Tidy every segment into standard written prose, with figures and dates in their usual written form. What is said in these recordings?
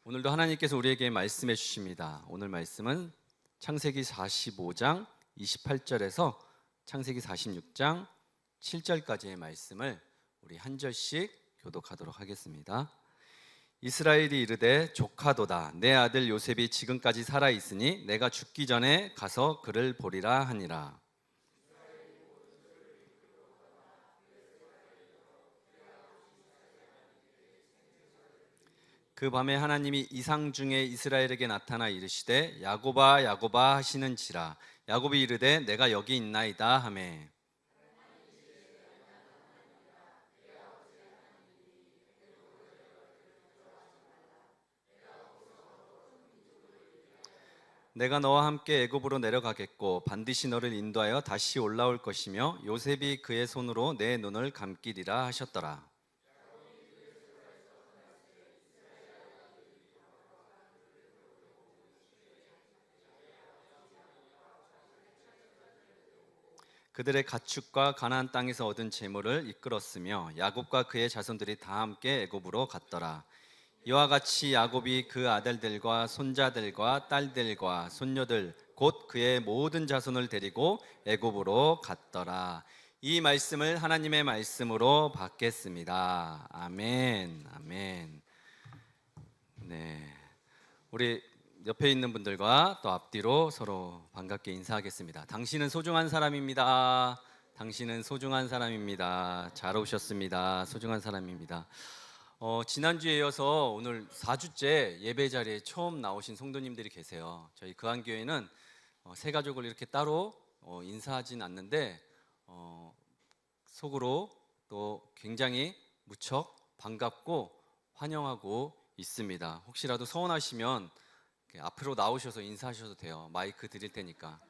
오늘도 하나님께서 우리에게 말씀해 주십니다. 오늘 말씀은 창세기 45장 28절에서 창세기 46장 7절까지의 말씀을 우리 한 절씩 교독하도록 하겠습니다. 이스라엘이 이르되 조카도다 내 아들 요셉이 지금까지 살아 있으니 내가 죽기 전에 가서 그를 보리라 하니라. 그 밤에 하나님이 이상 중에 이스라엘에게 나타나 이르시되 야곱아 야곱아 하시는지라. 야곱이 이르되 내가 여기 있나이다 하매 내가 너와 함께 애굽으로 내려가겠고 반드시 너를 인도하여 다시 올라올 것이며 요셉이 그의 손으로 내 눈을 감기리라 하셨더라. 그들의 가축과 가나안 땅에서 얻은 재물을 이끌었으며 야곱과 그의 자손들이 다 함께 애굽으로 갔더라. 이와 같이 야곱이 그 아들들과 손자들과 딸들과 손녀들 곧 그의 모든 자손을 데리고 애굽으로 갔더라. 이 말씀을 하나님의 말씀으로 받겠습니다. 아멘. 아멘. 네, 우리 옆에 있는 분들과 또 앞뒤로 서로 반갑게 인사하겠습니다. 당신은 소중한 사람입니다. 당신은 소중한 사람입니다. 잘 오셨습니다. 소중한 사람입니다. 지난주에 이어서 오늘 4주째 예배 자리에 처음 나오신 성도님들이 계세요. 저희 그한교회는 새 가족을 이렇게 따로 인사하진 않는데 속으로 또 굉장히 무척 반갑고 환영하고 있습니다. 혹시라도 서운하시면 앞으로 나오셔서 인사하셔도 돼요. 마이크 드릴 테니까.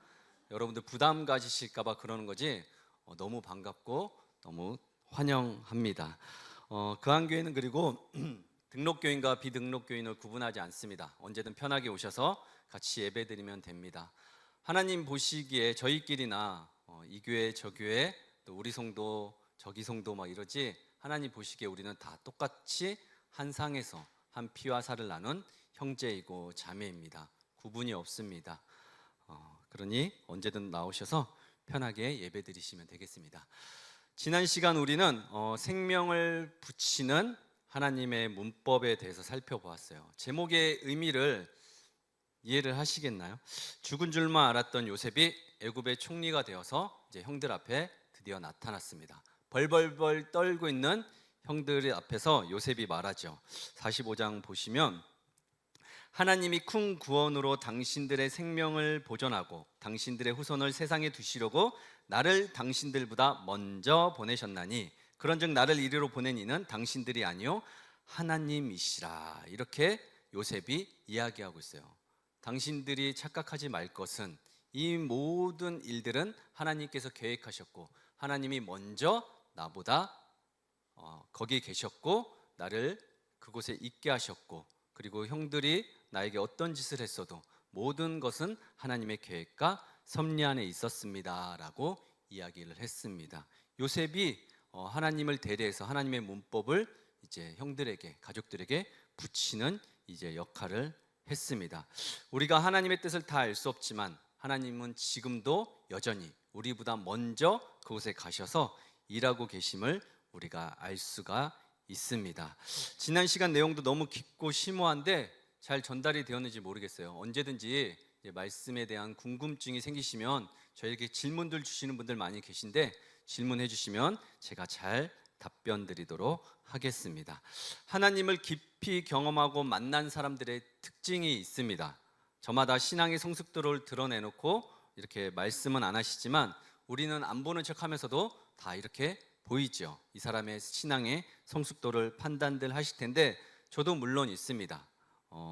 여러분들 부담 가지실까봐 그러는 거지 너무 반갑고 너무 환영합니다. 그한교회는 그리고 등록교인과 비등록교인을 구분하지 않습니다. 언제든 편하게 오셔서 같이 예배드리면 됩니다. 하나님 보시기에 저희끼리나 이 교회 저 교회 또 우리 성도 저기 성도 막 이러지, 하나님 보시기에 우리는 다 똑같이 한 상에서 한 피와 살을 나눈 형제이고 자매입니다. 구분이 없습니다. 그러니 언제든 나오셔서 편하게 예배드리시면 되겠습니다. 지난 시간 우리는 생명을 붙이는 하나님의 문법에 대해서 살펴보았어요. 제목의 의미를 이해를 하시겠나요? 죽은 줄만 알았던 요셉이 애굽의 총리가 되어서 이제 형들 앞에 드디어 나타났습니다. 벌벌벌 떨고 있는 형들 앞에서 요셉이 말하죠. 45장 보시면 하나님이 큰 구원으로 당신들의 생명을 보존하고 당신들의 후손을 세상에 두시려고 나를 당신들보다 먼저 보내셨나니 그런즉 나를 이리로 보낸 이는 당신들이 아니요 하나님이시라. 이렇게 요셉이 이야기하고 있어요. 당신들이 착각하지 말 것은 이 모든 일들은 하나님께서 계획하셨고 하나님이 먼저 나보다 거기 계셨고 나를 그곳에 있게 하셨고, 그리고 형들이 나에게 어떤 짓을 했어도 모든 것은 하나님의 계획과 섭리 안에 있었습니다 라고 이야기를 했습니다. 요셉이 하나님을 대리해서 하나님의 문법을 이제 형들에게, 가족들에게 붙이는 이제 역할을 했습니다. 우리가 하나님의 뜻을 다 알 수 없지만 하나님은 지금도 여전히 우리보다 먼저 그곳에 가셔서 일하고 계심을 우리가 알 수가 있습니다. 지난 시간 내용도 너무 깊고 심오한데 잘 전달이 되었는지 모르겠어요. 언제든지 말씀에 대한 궁금증이 생기시면 저에게 질문들 주시는 분들 많이 계신데 질문해 주시면 제가 잘 답변 드리도록 하겠습니다. 하나님을 깊이 경험하고 만난 사람들의 특징이 있습니다. 저마다 신앙의 성숙도를 드러내놓고 이렇게 말씀은 안 하시지만 우리는 안 보는 척하면서도 다 이렇게 보이죠. 이 사람의 신앙의 성숙도를 판단들 하실 텐데 저도 물론 있습니다.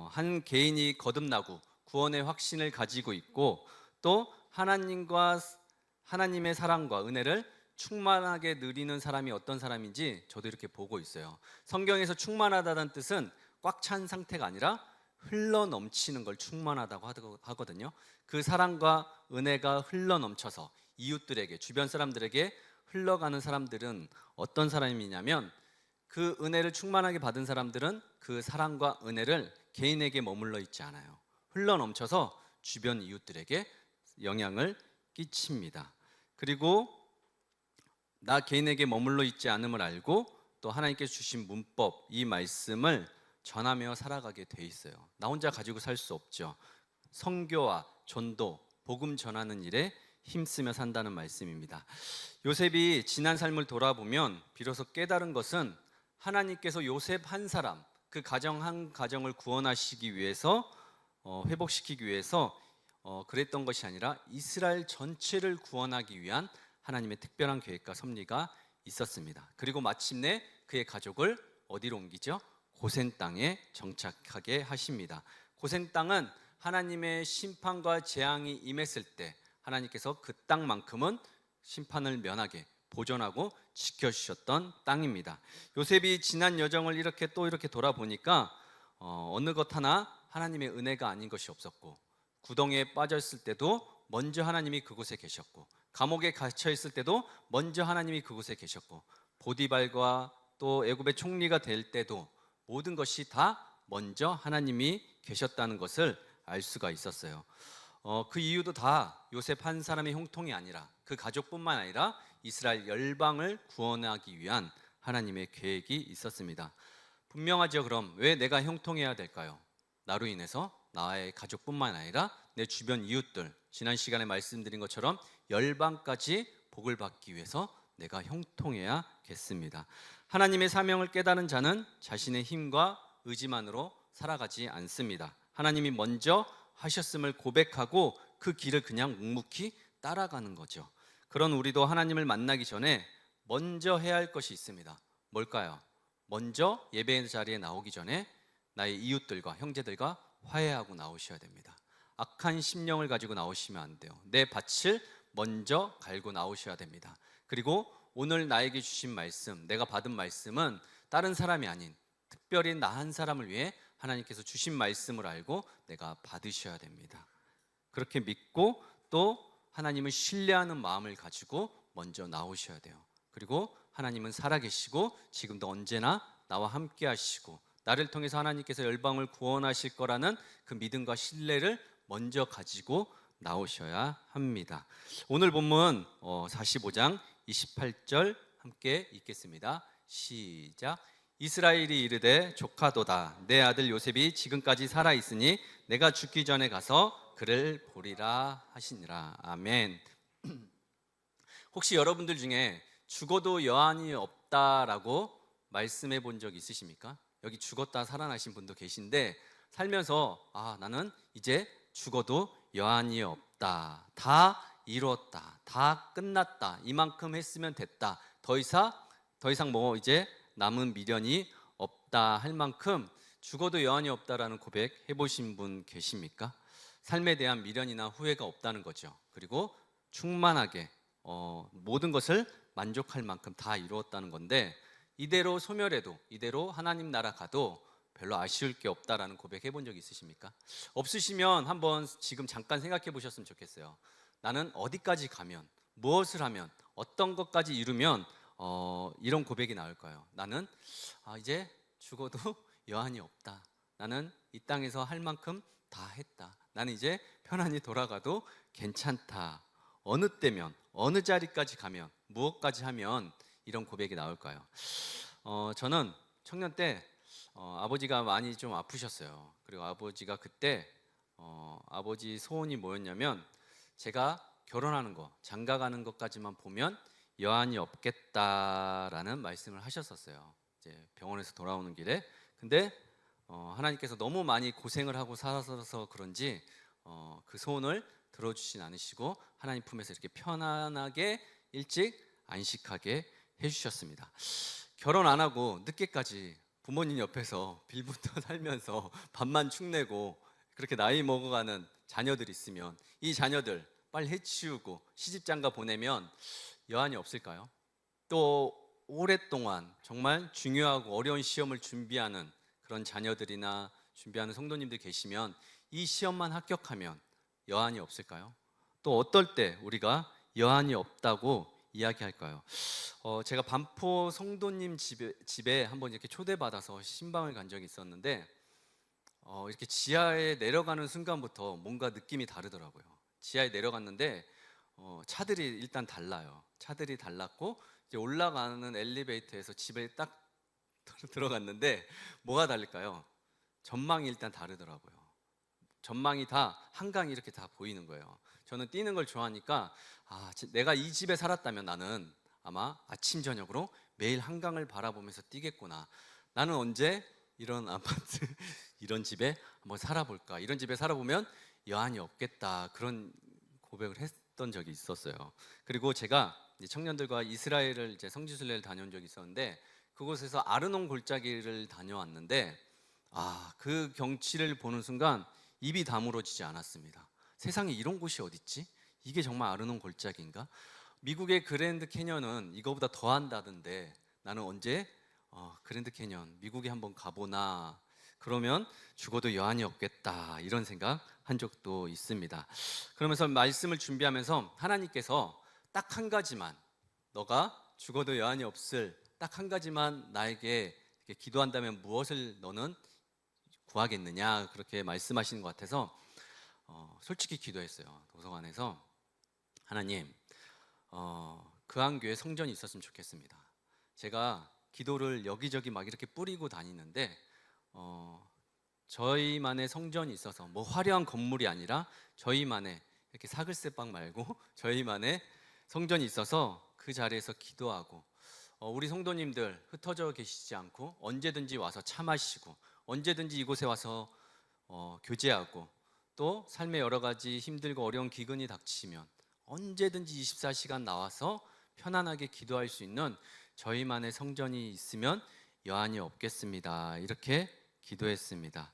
한 개인이 거듭나고 구원의 확신을 가지고 있고 또 하나님의 사랑과 은혜를 충만하게 누리는 사람이 어떤 사람인지 저도 이렇게 보고 있어요. 성경에서 충만하다는 뜻은 꽉 찬 상태가 아니라 흘러 넘치는 걸 충만하다고 하거든요. 그 사랑과 은혜가 흘러 넘쳐서 이웃들에게, 주변 사람들에게 흘러가는 사람들은 어떤 사람이냐면 그 은혜를 충만하게 받은 사람들은 그 사랑과 은혜를 개인에게 머물러 있지 않아요. 흘러넘쳐서 주변 이웃들에게 영향을 끼칩니다. 그리고 나 개인에게 머물러 있지 않음을 알고 또 하나님께서 주신 문법, 이 말씀을 전하며 살아가게 돼 있어요. 나 혼자 가지고 살 수 없죠. 선교와 전도, 복음 전하는 일에 힘쓰며 산다는 말씀입니다. 요셉이 지난 삶을 돌아보면 비로소 깨달은 것은 하나님께서 요셉 한 사람, 그 가정 한 가정을 구원하시기 위해서, 회복시키기 위해서 그랬던 것이 아니라 이스라엘 전체를 구원하기 위한 하나님의 특별한 계획과 섭리가 있었습니다. 그리고 마침내 그의 가족을 어디로 옮기죠? 고센 땅에 정착하게 하십니다. 고센 땅은 하나님의 심판과 재앙이 임했을 때 하나님께서 그 땅만큼은 심판을 면하게 보존하고 지켜주셨던 땅입니다. 요셉이 지난 여정을 이렇게 돌아보니까 어느 것 하나 하나님의 은혜가 아닌 것이 없었고, 구덩이에 빠졌을 때도 먼저 하나님이 그곳에 계셨고, 감옥에 갇혀 있을 때도 먼저 하나님이 그곳에 계셨고, 보디발과 또 애굽의 총리가 될 때도 모든 것이 다 먼저 하나님이 계셨다는 것을 알 수가 있었어요. 그 이유도 다 요셉 한 사람의 형통이 아니라 그 가족뿐만 아니라 이스라엘 열방을 구원하기 위한 하나님의 계획이 있었습니다. 분명하죠. 그럼 왜 내가 형통해야 될까요? 나로 인해서 나의 가족뿐만 아니라 내 주변 이웃들, 지난 시간에 말씀드린 것처럼 열방까지 복을 받기 위해서 내가 형통해야겠습니다. 하나님의 사명을 깨달은 자는 자신의 힘과 의지만으로 살아가지 않습니다. 하나님이 먼저 하셨음을 고백하고 그 길을 그냥 묵묵히 따라가는 거죠. 그런 우리도 하나님을 만나기 전에 먼저 해야 할 것이 있습니다. 뭘까요? 먼저 예배 자리에 나오기 전에 나의 이웃들과 형제들과 화해하고 나오셔야 됩니다. 악한 심령을 가지고 나오시면 안 돼요. 내 밭을 먼저 갈고 나오셔야 됩니다. 그리고 오늘 나에게 주신 말씀, 내가 받은 말씀은 다른 사람이 아닌 특별히 나 한 사람을 위해 하나님께서 주신 말씀을 알고 내가 받으셔야 됩니다. 그렇게 믿고 또 하나님을 신뢰하는 마음을 가지고 먼저 나오셔야 돼요. 그리고 하나님은 살아계시고 지금도 언제나 나와 함께 하시고 나를 통해서 하나님께서 열방을 구원하실 거라는 그 믿음과 신뢰를 먼저 가지고 나오셔야 합니다. 오늘 본문 45장 28절 함께 읽겠습니다. 시작. 이스라엘이 이르되 조카도다. 내 아들 요셉이 지금까지 살아있으니 내가 죽기 전에 가서 그를 보리라 하시니라. 아멘. 혹시 여러분들 중에 죽어도 여한이 없다라고 말씀해 본 적 있으십니까? 여기 죽었다 살아나신 분도 계신데 살면서 나는 이제 죽어도 여한이 없다, 다 이루었다, 다 끝났다, 이만큼 했으면 됐다, 더 이상 뭐 이제 남은 미련이 없다 할 만큼 죽어도 여한이 없다라는 고백 해보신 분 계십니까? 삶에 대한 미련이나 후회가 없다는 거죠. 그리고 충만하게 모든 것을 만족할 만큼 다 이루었다는 건데, 이대로 소멸해도, 이대로 하나님 나라 가도 별로 아쉬울 게 없다라는 고백 해본 적 있으십니까? 없으시면 한번 지금 잠깐 생각해 보셨으면 좋겠어요. 나는 어디까지 가면, 무엇을 하면, 어떤 것까지 이루면 이런 고백이 나올까요? 나는 이제 죽어도 여한이 없다. 나는 이 땅에서 할 만큼 다 했다. 나는 이제 편안히 돌아가도 괜찮다. 어느 때면, 어느 자리까지 가면, 무엇까지 하면 이런 고백이 나올까요? 저는 청년 때 아버지가 많이 좀 아프셨어요. 그리고 아버지가 그때 아버지 소원이 뭐였냐면 제가 결혼하는 거, 장가가는 것까지만 보면 여한이 없겠다라는 말씀을 하셨었어요. 이제 병원에서 돌아오는 길에. 근데 하나님께서 너무 많이 고생을 하고 살아서 그런지 그 소원을 들어주진 않으시고 하나님 품에서 이렇게 편안하게 일찍 안식하게 해주셨습니다. 결혼 안 하고 늦게까지 부모님 옆에서 빌붙어 살면서 밥만 축내고 그렇게 나이 먹어가는 자녀들이 있으면 이 자녀들 빨리 해치우고 시집장가 보내면 여한이 없을까요? 또 오랫동안 정말 중요하고 어려운 시험을 준비하는 그런 자녀들이나 준비하는 성도님들 계시면 이 시험만 합격하면 여한이 없을까요? 또 어떨 때 우리가 여한이 없다고 이야기할까요? 제가 반포 성도님 집에 한번 이렇게 초대받아서 신방을 간 적이 있었는데 이렇게 지하에 내려가는 순간부터 뭔가 느낌이 다르더라고요. 지하에 내려갔는데 차들이 일단 달라요. 차들이 달랐고 이제 올라가는 엘리베이터에서 집에 딱 들어갔는데 뭐가 다를까요? 전망이 일단 다르더라고요. 전망이 다 한강이 이렇게 다 보이는 거예요. 저는 뛰는 걸 좋아하니까 내가 이 집에 살았다면 나는 아마 아침 저녁으로 매일 한강을 바라보면서 뛰겠구나. 나는 언제 이런 아파트 이런 집에 한번 살아볼까? 이런 집에 살아보면 여한이 없겠다. 그런 고백을 했던 적이 있었어요. 그리고 제가 이제 청년들과 이스라엘을 이제 성지순례를 다녀온 적이 있었는데 그곳에서 아르논 골짜기를 다녀왔는데 그 경치를 보는 순간 입이 다물어지지 않았습니다. 세상에 이런 곳이 어딨지? 이게 정말 아르논 골짜기인가? 미국의 그랜드 캐년은 이거보다 더한다던데 나는 언제 그랜드 캐년 미국에 한번 가보나 그러면 죽어도 여한이 없겠다 이런 생각 한 적도 있습니다. 그러면서 말씀을 준비하면서 하나님께서 딱 한 가지만 너가 죽어도 여한이 없을 딱 한 가지만 나에게 이렇게 기도한다면 무엇을 너는 구하겠느냐 그렇게 말씀하시는 것 같아서 솔직히 기도했어요. 도서관에서 하나님 그한교회 성전이 있었으면 좋겠습니다. 제가 기도를 여기저기 막 이렇게 뿌리고 다니는데 저희만의 성전이 있어서 뭐 화려한 건물이 아니라 저희만의 이렇게 사글세방 말고 저희만의 성전이 있어서 그 자리에서 기도하고 우리 성도님들 흩어져 계시지 않고 언제든지 와서 차 마시고 언제든지 이곳에 와서 교제하고 또 삶의 여러 가지 힘들고 어려운 기근이 닥치면 언제든지 24시간 나와서 편안하게 기도할 수 있는 저희만의 성전이 있으면 여한이 없겠습니다. 이렇게 기도했습니다.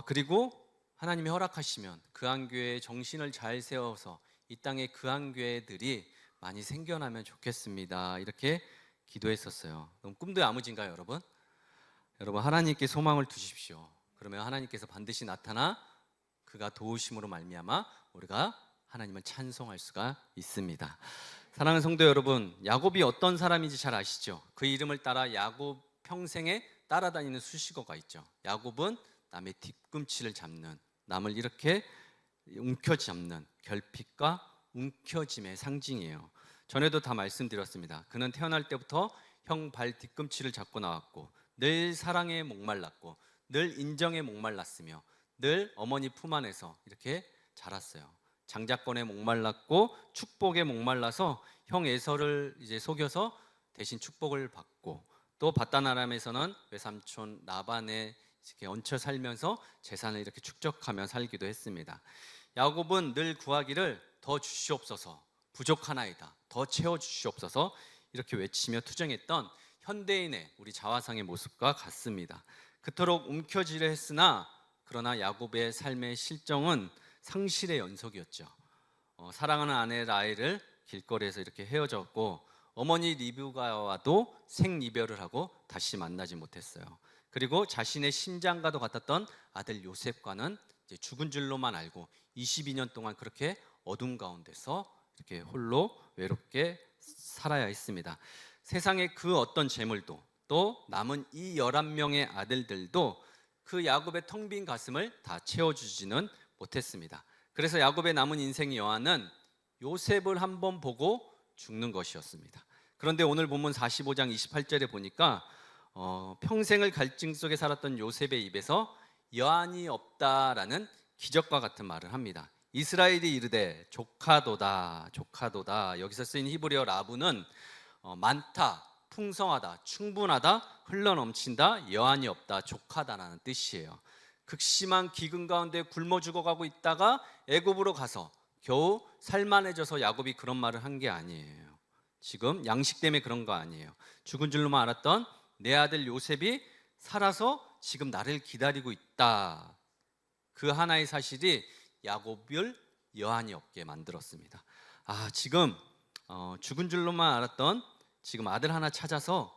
그리고 하나님이 허락하시면 그한교회의 정신을 잘 세워서 이 땅에 그한교회들이 많이 생겨나면 좋겠습니다. 이렇게 기도했었어요. 너무 꿈도 야무진가요, 여러분? 여러분 하나님께 소망을 두십시오. 그러면 하나님께서 반드시 나타나 그가 도우심으로 말미암아 우리가 하나님을 찬송할 수가 있습니다. 사랑하는 성도 여러분, 야곱이 어떤 사람인지 잘 아시죠? 그 이름을 따라 야곱 평생에 따라다니는 수식어가 있죠. 야곱은 남의 뒤꿈치를 잡는, 남을 이렇게 움켜잡는 결핍과 움켜짐의 상징이에요. 전에도 다 말씀드렸습니다. 그는 태어날 때부터 형 발 뒤꿈치를 잡고 나왔고 늘 사랑에 목말랐고 늘 인정에 목말랐으며 늘 어머니 품 안에서 이렇게 자랐어요. 장자권에 목말랐고 축복에 목말라서 형 에서를 이제 속여서 대신 축복을 받고 또 바단 아람에서는 외삼촌 라반에 이렇게 얹혀 살면서 재산을 이렇게 축적하며 살기도 했습니다. 야곱은 늘 구하기를 더 주시옵소서 부족하나이다 더 채워 주시옵소서 이렇게 외치며 투정했던 현대인의 우리 자화상의 모습과 같습니다. 그토록 움켜쥐려 했으나 그러나 야곱의 삶의 실정은 상실의 연속이었죠. 사랑하는 아내 라헬을 길거리에서 이렇게 헤어졌고 어머니 리브가와도 생이별을 하고 다시 만나지 못했어요. 그리고 자신의 신장과도 같았던 아들 요셉과는 이제 죽은 줄로만 알고 22년 동안 그렇게 어둠 가운데서 이렇게 홀로 외롭게 살아야 했습니다. 세상의 그 어떤 재물도 또 남은 이 11명의 아들들도 그 야곱의 텅 빈 가슴을 다 채워주지는 못했습니다. 그래서 야곱의 남은 인생 여한은 요셉을 한번 보고 죽는 것이었습니다. 그런데 오늘 본문 45장 28절에 보니까 평생을 갈증 속에 살았던 요셉의 입에서 여한이 없다라는 기적과 같은 말을 합니다. 이스라엘이 이르되 조카도다 조카도다. 여기서 쓰인 히브리어 라브는 많다, 풍성하다, 충분하다, 흘러넘친다, 여한이 없다, 족하다라는 뜻이에요. 극심한 기근 가운데 굶어 죽어가고 있다가 애굽으로 가서 겨우 살만해져서 야곱이 그런 말을 한 게 아니에요. 지금 양식 때문에 그런 거 아니에요. 죽은 줄로만 알았던 내 아들 요셉이 살아서 지금 나를 기다리고 있다. 그 하나의 사실이 야곱을 여한이 없게 만들었습니다. 지금 죽은 줄로만 알았던 지금 아들 하나 찾아서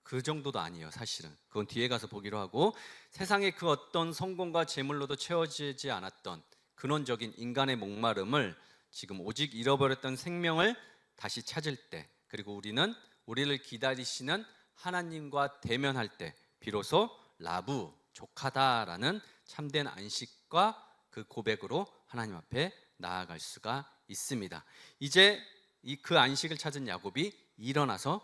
그 정도도 아니에요. 사실은 그건 뒤에 가서 보기로 하고 세상의 그 어떤 성공과 재물로도 채워지지 않았던 근원적인 인간의 목마름을 지금 오직 잃어버렸던 생명을 다시 찾을 때, 그리고 우리는 우리를 기다리시는 하나님과 대면할 때 비로소 라부, 족하다라는 참된 안식과 그 고백으로 하나님 앞에 나아갈 수가 있습니다. 이제 그 안식을 찾은 야곱이 일어나서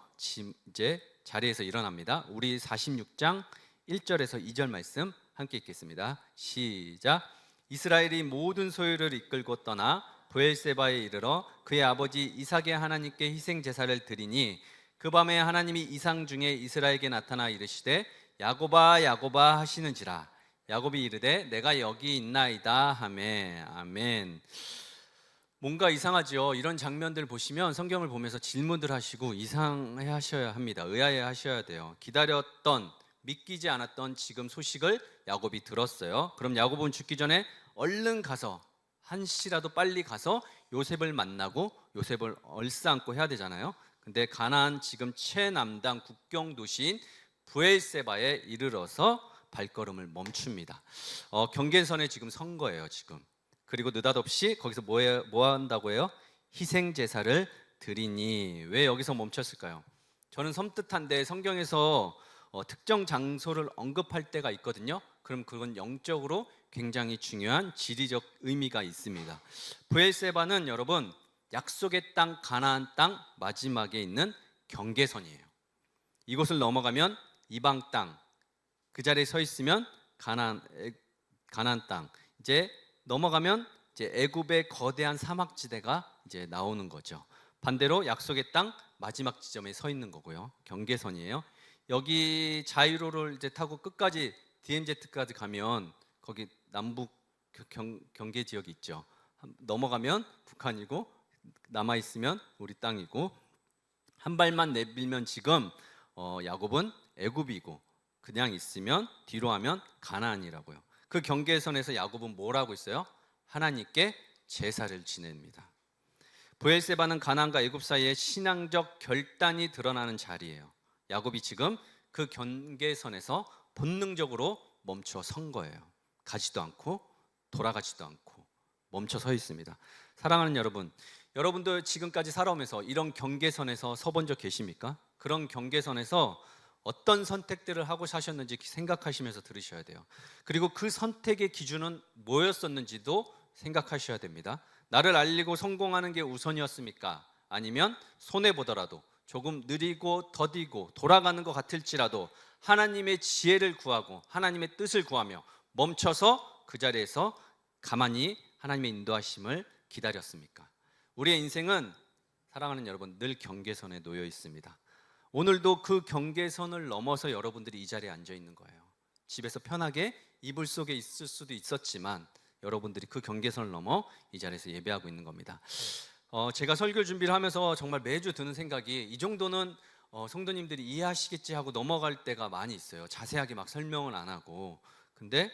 이제 자리에서 일어납니다. 우리 46장 1절에서 2절 말씀 함께 읽겠습니다. 시작. 이스라엘이 모든 소유를 이끌고 떠나 브엘세바에 이르러 그의 아버지 이삭의 하나님께 희생 제사를 드리니 그 밤에 하나님이 이상 중에 이스라엘에게 나타나 이르시되 야곱아 야곱아 하시는지라. 야곱이 이르되 내가 여기 있나이다 하매. 아멘. 뭔가 이상하죠. 이런 장면들 보시면 성경을 보면서 질문들 하시고 이상해 하셔야 합니다. 의아해 하셔야 돼요. 기다렸던, 믿기지 않았던 지금 소식을 야곱이 들었어요. 그럼 야곱은 죽기 전에 얼른 가서, 한시라도 빨리 가서 요셉을 만나고 요셉을 얼싸안고 해야 되잖아요. 근데 가나안 지금 최남단 국경 도시인 브엘세바에 이르러서 발걸음을 멈춥니다. 경계선에 지금 선 거예요, 지금. 그리고 느닷없이 거기서 뭐 한다고 해요? 희생 제사를 드리니. 왜 여기서 멈췄을까요? 저는 섬뜩한데 성경에서 특정 장소를 언급할 때가 있거든요. 그럼 그건 영적으로 굉장히 중요한 지리적 의미가 있습니다. 브엘세바는 여러분 약속의 땅 가나안 땅 마지막에 있는 경계선이에요. 이곳을 넘어가면 이방 땅, 그 자리에 서 있으면 가나안 땅, 이제 넘어가면 이제 애굽의 거대한 사막지대가 이제 나오는 거죠. 반대로 약속의 땅 마지막 지점에 서 있는 거고요. 경계선이에요. 여기 자이로를 이제 타고 끝까지 DMZ까지 가면 거기 남북 경계 지역이 있죠. 넘어가면 북한이고 남아 있으면 우리 땅이고, 한 발만 내밀면 지금 야곱은 애굽이고 그냥 있으면 뒤로 하면 가나안이라고요. 그 경계선에서 야곱은 뭘 하고 있어요? 하나님께 제사를 지냅니다. 브엘세바는 가나안과 애굽 사이에 신앙적 결단이 드러나는 자리예요. 야곱이 지금 그 경계선에서 본능적으로 멈춰 선 거예요. 가지도 않고 돌아가지도 않고 멈춰 서 있습니다. 사랑하는 여러분, 여러분도 지금까지 살아오면서 이런 경계선에서 서본 적 계십니까? 그런 경계선에서 어떤 선택들을 하고 사셨는지 생각하시면서 들으셔야 돼요. 그리고 그 선택의 기준은 뭐였었는지도 생각하셔야 됩니다. 나를 알리고 성공하는 게 우선이었습니까? 아니면 손해보더라도 조금 느리고 더디고 돌아가는 것 같을지라도 하나님의 지혜를 구하고 하나님의 뜻을 구하며 멈춰서 그 자리에서 가만히 하나님의 인도하심을 기다렸습니까? 우리의 인생은, 사랑하는 여러분, 늘 경계선에 놓여 있습니다. 오늘도 그 경계선을 넘어서 여러분들이 이 자리에 앉아 있는 거예요. 집에서 편하게 이불 속에 있을 수도 있었지만 여러분들이 그 경계선을 넘어 이 자리에서 예배하고 있는 겁니다. 제가 설교 준비를 하면서 정말 매주 드는 생각이, 이 정도는 성도님들이 이해하시겠지 하고 넘어갈 때가 많이 있어요. 자세하게 막 설명을 안 하고. 근데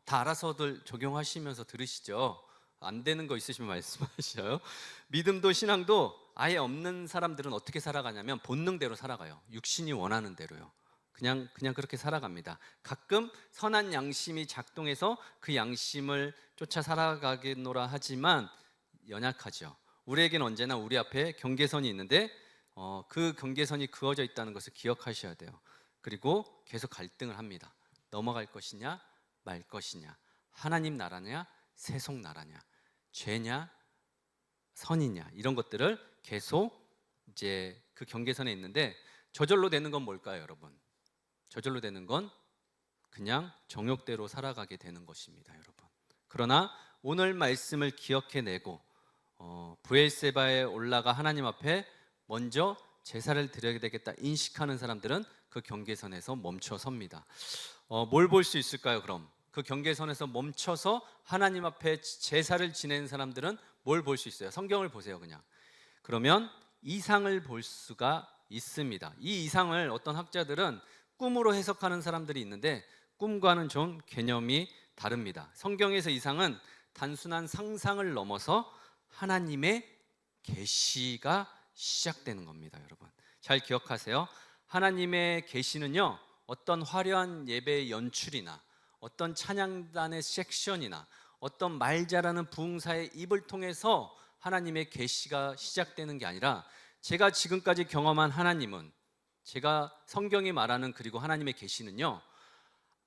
다 알아서들 적용하시면서 들으시죠. 안 되는 거 있으시면 말씀하셔요. 믿음도 신앙도 아예 없는 사람들은 어떻게 살아가냐면 본능대로 살아가요. 육신이 원하는 대로요. 그냥 그렇게 살아갑니다. 가끔 선한 양심이 작동해서 그 양심을 쫓아 살아가겠노라 하지만 연약하죠. 우리에게는 언제나 우리 앞에 경계선이 있는데 그 경계선이 그어져 있다는 것을 기억하셔야 돼요. 그리고 계속 갈등을 합니다. 넘어갈 것이냐 말 것이냐, 하나님 나라냐 세속 나라냐, 죄냐 선이냐, 이런 것들을 계속 이제 그 경계선에 있는데, 저절로 되는 건 뭘까요, 여러분? 저절로 되는 건 그냥 정욕대로 살아가게 되는 것입니다, 여러분. 그러나 오늘 말씀을 기억해내고 브엘세바에 올라가 하나님 앞에 먼저 제사를 드려야 되겠다 인식하는 사람들은 그 경계선에서 멈춰 섭니다. 뭘 볼 수 있을까요? 그럼 그 경계선에서 멈춰서 하나님 앞에 제사를 지내는 사람들은 뭘 볼 수 있어요? 성경을 보세요, 그냥. 그러면 이상을 볼 수가 있습니다. 이 이상을 어떤 학자들은 꿈으로 해석하는 사람들이 있는데, 꿈과는 좀 개념이 다릅니다. 성경에서 이상은 단순한 상상을 넘어서 하나님의 계시가 시작되는 겁니다, 여러분. 잘 기억하세요. 하나님의 계시는요, 어떤 화려한 예배 연출이나 어떤 찬양단의 섹션이나 어떤 말 잘하는 부흥사의 입을 통해서 하나님의 계시가 시작되는 게 아니라 제가 지금까지 경험한 하나님은, 제가 성경이 말하는 그리고 하나님의 계시는요,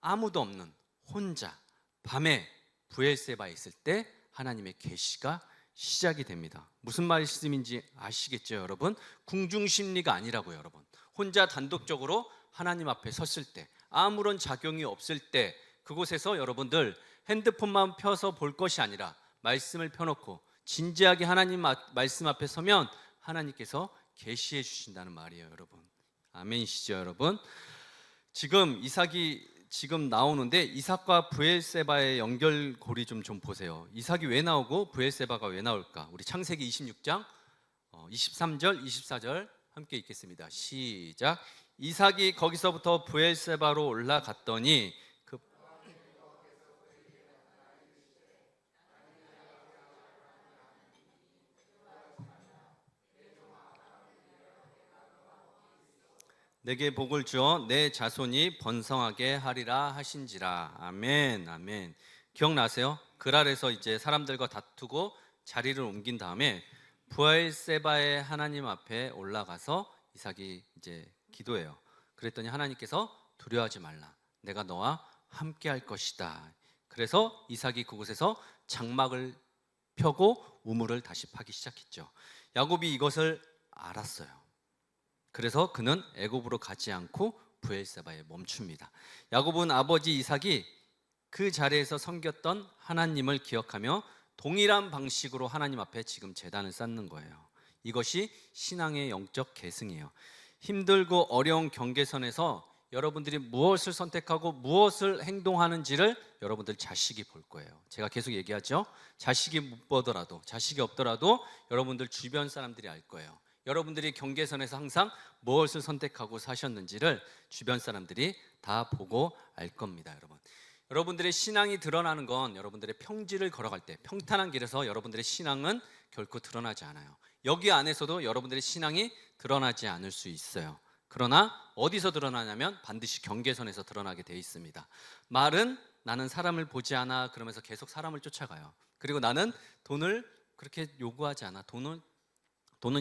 아무도 없는 혼자 밤에 브엘세바에 있을 때 하나님의 계시가 시작이 됩니다. 무슨 말씀인지 아시겠죠, 여러분? 궁중심리가 아니라고요, 여러분. 혼자 단독적으로 하나님 앞에 섰을 때, 아무런 작용이 없을 때, 그곳에서 여러분들 핸드폰만 펴서 볼 것이 아니라 말씀을 펴놓고 진지하게 하나님 말씀 앞에 서면 하나님께서 계시해 주신다는 말이에요, 여러분. 아멘이시죠, 여러분? 지금 이삭이 지금 나오는데 이삭과 브엘세바의 연결고리 좀 보세요. 이삭이 왜 나오고 브엘세바가 왜 나올까? 우리 창세기 26장 23절, 24절 함께 읽겠습니다. 시작. 이삭이 거기서부터 브엘세바로 올라갔더니 그 내게 복을 주어 내 자손이 번성하게 하리라 하신지라. 아멘, 아멘. 기억나세요? 그랄에서 이제 사람들과 다투고 자리를 옮긴 다음에 브엘세바의 하나님 앞에 올라가서 이삭이 이제 기도해요. 그랬더니 하나님께서 두려워하지 말라. 내가 너와 함께 할 것이다. 그래서 이삭이 그곳에서 장막을 펴고 우물을 다시 파기 시작했죠. 야곱이 이것을 알았어요. 그래서 그는 애굽으로 가지 않고 브엘세바에 멈춥니다. 야곱은 아버지 이삭이 그 자리에서 섬겼던 하나님을 기억하며 동일한 방식으로 하나님 앞에 지금 제단을 쌓는 거예요. 이것이 신앙의 영적 계승이에요. 힘들고 어려운 경계선에서 여러분들이 무엇을 선택하고 무엇을 행동하는지를 여러분들 자식이 볼 거예요. 제가 계속 얘기하죠. 자식이 못 보더라도, 자식이 없더라도 여러분들 주변 사람들이 알 거예요. 여러분들이 경계선에서 항상 무엇을 선택하고 사셨는지를 주변 사람들이 다 보고 알 겁니다, 여러분. 여러분들의 신앙이 드러나는 건 여러분들의 평지를 걸어갈 때, 평탄한 길에서 여러분들의 신앙은 결코 드러나지 않아요. 여기 안에서도 여러분들의 신앙이 드러나지 않을 수 있어요. 그러나 어디서 드러나냐면 반드시 경계선에서 드러나게 돼 있습니다. 말은 나는 사람을 보지 않아 그러면서 계속 사람을 쫓아가요. 그리고 나는 돈을 그렇게 요구하지 않아. 돈은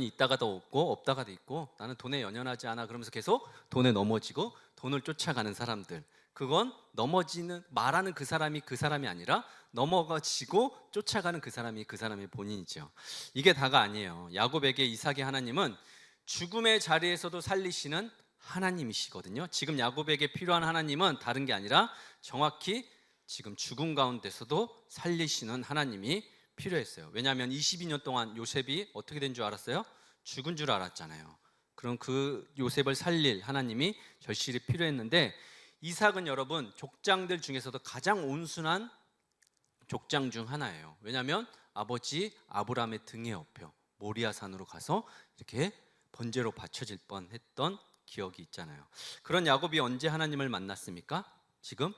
있다가도 없고 없다가도 있고, 나는 돈에 연연하지 않아 그러면서 계속 돈에 넘어지고 돈을 쫓아가는 사람들, 그건 넘어지는, 말하는 그 사람이 아니라 넘어가지고 쫓아가는 그 사람이 본인이죠. 이게 다가 아니에요. 야곱에게 이삭의 하나님은 죽음의 자리에서도 살리시는 하나님이시거든요. 지금 야곱에게 필요한 하나님은 다른 게 아니라 정확히 지금 죽음 가운데서도 살리시는 하나님이 필요했어요. 왜냐하면 22년 동안 요셉이 어떻게 된 줄 알았어요? 죽은 줄 알았잖아요. 그럼 그 요셉을 살릴 하나님이 절실히 필요했는데, 이삭은 여러분 족장들 중에서도 가장 온순한 족장 중 하나예요. 왜냐하면 아버지 아브라함의 등에 업혀 모리아산으로 가서 이렇게 번제로 바쳐질 뻔했던 기억이 있잖아요. 그런 야곱이 언제 하나님을 만났습니까? 지금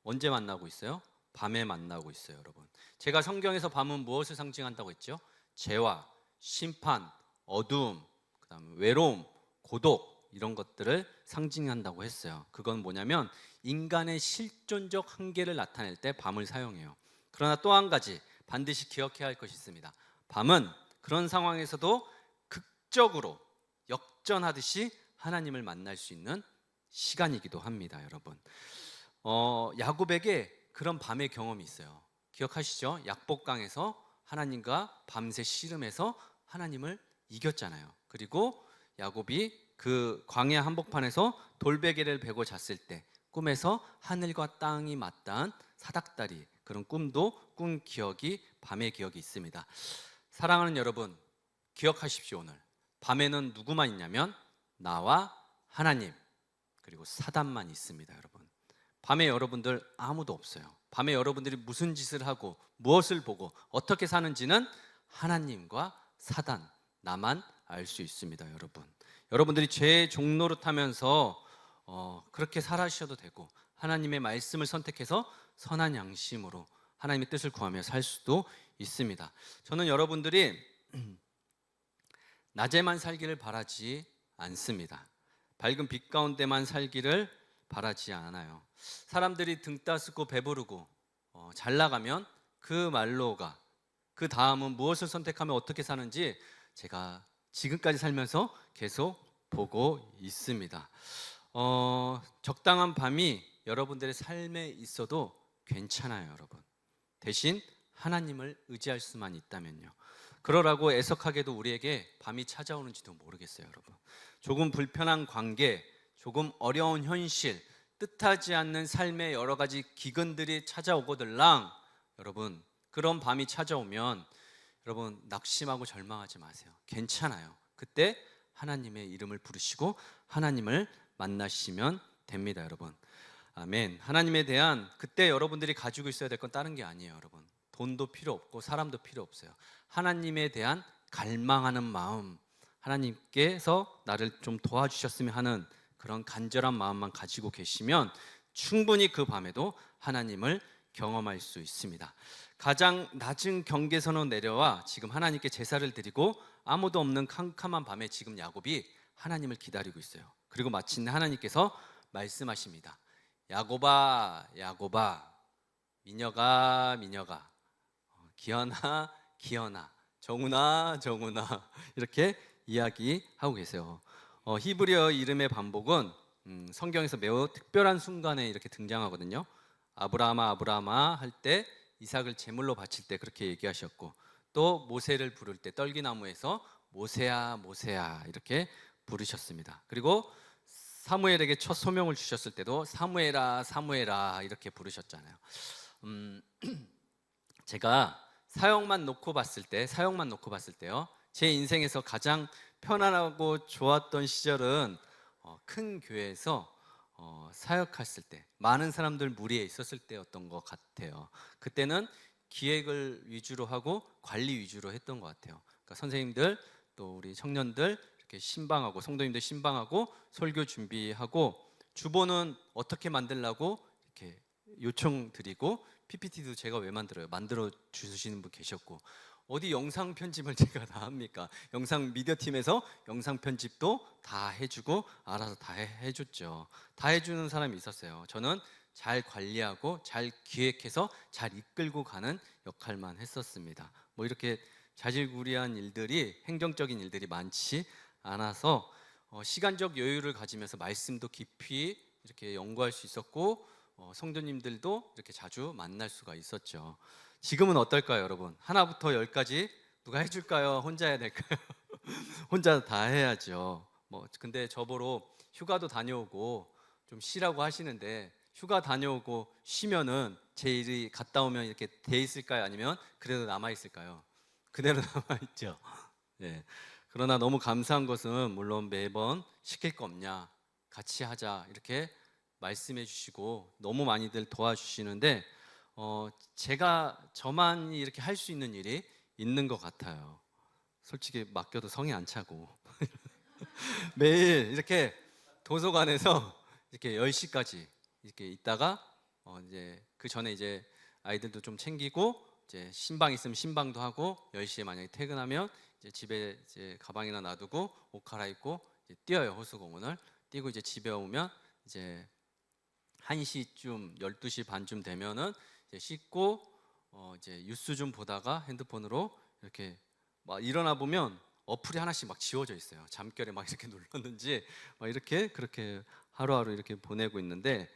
언제 만나고 있어요? 밤에 만나고 있어요, 여러분. 제가 성경에서 밤은 무엇을 상징한다고 했죠? 죄와 심판, 어두움, 그다음에 외로움, 고독, 이런 것들을 상징한다고 했어요. 그건 뭐냐면 인간의 실존적 한계를 나타낼 때 밤을 사용해요. 그러나 또 한 가지 반드시 기억해야 할 것이 있습니다. 밤은 그런 상황에서도 극적으로 역전하듯이 하나님을 만날 수 있는 시간이기도 합니다, 여러분. 야곱에게 그런 밤의 경험이 있어요. 기억하시죠? 약복강에서 하나님과 밤새 씨름해서 하나님을 이겼잖아요. 그리고 야곱이 그 광야 한복판에서 돌베개를 베고 잤을 때 꿈에서 하늘과 땅이 맞닿은 사닥다리, 그런 꿈도 꾼 기억이, 밤의 기억이 있습니다. 사랑하는 여러분, 기억하십시오. 오늘 밤에는 누구만 있냐면 나와 하나님 그리고 사단만 있습니다, 여러분. 밤에 여러분들 아무도 없어요. 밤에 여러분들이 무슨 짓을 하고 무엇을 보고 어떻게 사는지는 하나님과 사단, 나만 알 수 있습니다, 여러분. 여러분들이 죄의 종노릇하면서 그렇게 살아주셔도 되고, 하나님의 말씀을 선택해서 선한 양심으로 하나님의 뜻을 구하며 살 수도 있습니다. 저는 여러분들이 낮에만 살기를 바라지 않습니다. 밝은 빛 가운데만 살기를 바라지 않아요. 사람들이 등 따스고 배부르고 잘 나가면 그 그 다음은 무엇을 선택하면 어떻게 사는지 제가 지금까지 살면서 계속 보고 있습니다. 적당한 밤이 여러분들의 삶에 있어도 괜찮아요, 여러분. 대신 하나님을 의지할 수만 있다면요. 그러라고 애석하게도 우리에게 밤이 찾아오는지도 모르겠어요, 여러분. 조금 불편한 관계, 조금 어려운 현실, 뜻하지 않는 삶의 여러 가지 기근들이 찾아오거들랑 여러분, 그런 밤이 찾아오면 여러분 낙심하고 절망하지 마세요. 괜찮아요. 그때 하나님의 이름을 부르시고 하나님을 만나시면 됩니다, 여러분. 아멘. 하나님에 대한 그때 여러분들이 가지고 있어야 될 건 다른 게 아니에요, 여러분. 돈도 필요 없고 사람도 필요 없어요. 하나님에 대한 갈망하는 마음, 하나님께서 나를 좀 도와주셨으면 하는 그런 간절한 마음만 가지고 계시면 충분히 그 밤에도 하나님을 경험할 수 있습니다. 가장 낮은 경계선으로 내려와 지금 하나님께 제사를 드리고 아무도 없는 캄캄한 밤에 지금 야곱이 하나님을 기다리고 있어요. 그리고 마침내 하나님께서 말씀하십니다. 야곱아, 야곱아, 미녀가, 미녀가, 기현아, 기현아, 정훈아, 정훈아, 이렇게 이야기하고 계세요. 히브리어 이름의 반복은 성경에서 매우 특별한 순간에 이렇게 등장하거든요. 아브라함아, 아브라함아 할 때, 이삭을 제물로 바칠 때 그렇게 얘기하셨고, 또 모세를 부를 때 떨기나무에서 모세야, 모세야 이렇게 부르셨습니다. 그리고 사무엘에게 첫 소명을 주셨을 때도 사무엘아, 사무엘아 이렇게 부르셨잖아요. 제가 사역만 놓고 봤을 때요, 제 인생에서 가장 편안하고 좋았던 시절은 큰 교회에서 사역했을 때, 많은 사람들 무리에 있었을 때였던 것 같아요. 그때는 기획을 위주로 하고 관리 위주로 했던 것 같아요. 그러니까 선생님들 또 우리 청년들 이렇게 신방하고, 성도님들 신방하고 설교 준비하고, 주보는 어떻게 만들라고 이렇게 요청 드리고, PPT도 제가 왜 만들어요? 만들어 주시는 분 계셨고, 어디 영상 편집을 제가 다 합니까? 영상 미디어 팀에서 영상 편집도 다 해주고 알아서 다 해줬죠. 다 해주는 사람이 있었어요. 저는 잘 관리하고 잘 기획해서 잘 이끌고 가는 역할만 했었습니다. 뭐 이렇게 자질구레한 일들이, 행정적인 일들이 많지 않아서 시간적 여유를 가지면서 말씀도 깊이 이렇게 연구할 수 있었고, 성도님들도 이렇게 자주 만날 수가 있었죠. 지금은 어떨까요, 여러분? 하나부터 열까지 누가 해줄까요? 혼자 해야 될까요? 혼자 다 해야죠. 근데 저보러 휴가도 다녀오고 좀 쉬라고 하시는데, 휴가 다녀오고 쉬면은 제 일이 갔다 오면 이렇게 돼 있을까요? 아니면 그래도 남아 있을까요? 그대로 남아 있죠. 네. 그러나 너무 감사한 것은 물론 매번 시킬 거 없냐, 같이 하자 이렇게 말씀해 주시고 너무 많이들 도와주시는데, 제가 저만 이렇게 할 수 있는 일이 있는 것 같아요. 솔직히 맡겨도 성이 안 차고 매일 이렇게 도서관에서 이렇게 10시까지 이렇게 있다가 이제 그 전에 이제 아이들도 좀 챙기고, 이제 신방 있으면 신방도 하고, 10시에 만약에 퇴근하면 이제 집에 이제 가방이나 놔두고 옷 갈아입고 이제 뛰어요. 호수공원을 뛰고 이제 집에 오면 이제 1시쯤, 12시 반쯤 되면은 이제 씻고 이제 뉴스 좀 보다가 핸드폰으로 이렇게 막 일어나 보면 어플이 하나씩 막 지워져 있어요. 잠결에 막 이렇게 눌렀는지 막 이렇게 그렇게 하루하루 이렇게 보내고 있는데,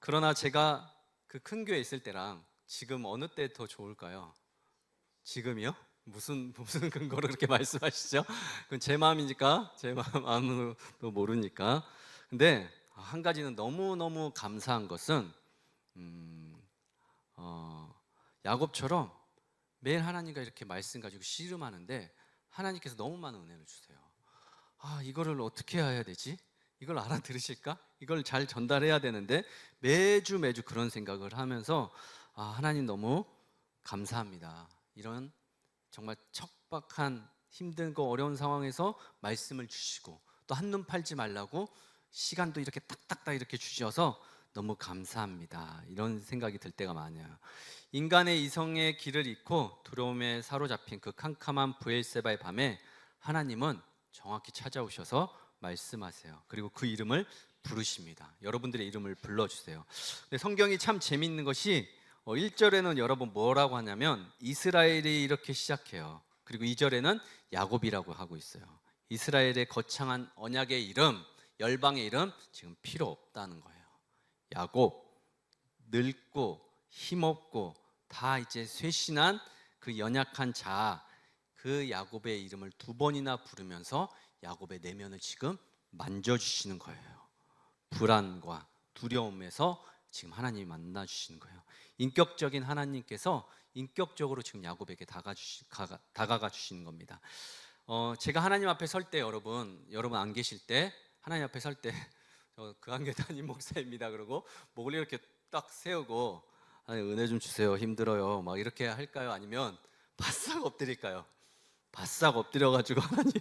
그러나 제가 그 큰 교회에 있을 때랑 지금 어느 때 더 좋을까요? 지금이요? 무슨 근거로 그렇게 말씀하시죠? 그건 제 마음이니까, 제 마음 아무도 모르니까. 근데 한 가지는 너무너무 감사한 것은 야곱처럼 매일 하나님과 이렇게 말씀 가지고 씨름하는데 하나님께서 너무 많은 은혜를 주세요. 이거를 어떻게 해야 되지? 이걸 알아들으실까? 이걸 잘 전달해야 되는데 매주 그런 생각을 하면서 하나님 너무 감사합니다. 이런 정말 척박한 힘든 거 어려운 상황에서 말씀을 주시고, 또 한눈 팔지 말라고 시간도 이렇게 딱딱딱 이렇게 주셔서 너무 감사합니다. 이런 생각이 들 때가 많아요. 인간의 이성의 길을 잃고 두려움에 사로잡힌 그 캄캄한 브엘세바의 밤에 하나님은 정확히 찾아오셔서 말씀하세요. 그리고 그 이름을 부르십니다. 여러분들의 이름을 불러주세요. 근데 성경이 참 재미있는 것이 1절에는 여러분 뭐라고 하냐면 이스라엘이 이렇게 시작해요. 그리고 2절에는 야곱이라고 하고 있어요. 이스라엘의 거창한 언약의 이름, 열방의 이름 지금 필요 없다는 거예요. 야곱, 늙고 힘없고 다 이제 쇠신한 그 연약한 자, 그 야곱의 이름을 2번이나 부르면서 야곱의 내면을 지금 만져주시는 거예요. 불안과 두려움에서 지금 하나님이 만나주시는 거예요. 인격적인 하나님께서 인격적으로 지금 야곱에게 다가가 주시는 겁니다. 제가 하나님 앞에 설 때 여러분 안 계실 때 하나님 앞에 설 때 그 한교 담임 목사입니다. 그러고 목을 이렇게 딱 세우고 하나님 은혜 좀 주세요. 힘들어요. 막 이렇게 할까요? 아니면 바싹 엎드릴까요? 바싹 엎드려가지고 하나님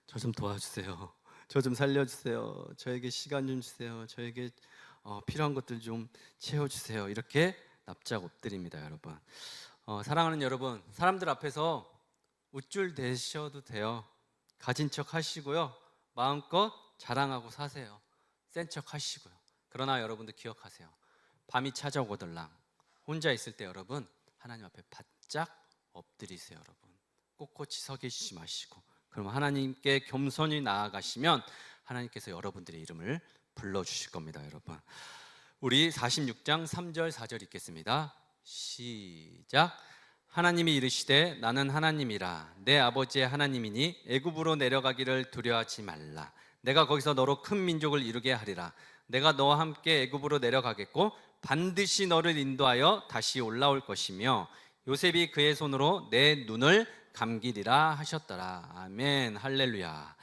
저 좀 도와주세요. 저 좀 살려주세요. 저에게 시간 좀 주세요. 저에게 필요한 것들 좀 채워주세요. 이렇게 납작 엎드립니다, 여러분. 사랑하는 여러분, 사람들 앞에서 우쭐 대셔도 돼요. 가진 척 하시고요. 마음껏 자랑하고 사세요. 센 척 하시고요. 그러나 여러분들 기억하세요. 밤이 찾아오거들랑 혼자 있을 때 여러분 하나님 앞에 바짝 엎드리세요, 여러분. 꼿꼿이 서 계시지 마시고. 그럼 하나님께 겸손히 나아가시면 하나님께서 여러분들의 이름을 불러주실 겁니다, 여러분. 우리 46장 3절 4절 읽겠습니다. 시작. 하나님이 이르시되 나는 하나님이라 내 아버지의 하나님이니 애굽으로 내려가기를 두려워하지 말라. 내가 거기서 너로 큰 민족을 이루게 하리라. 내가 너와 함께 애굽으로 내려가겠고 반드시 너를 인도하여 다시 올라올 것이며 요셉이 그의 손으로 내 눈을 감기리라 하셨더라. 아멘. 할렐루야.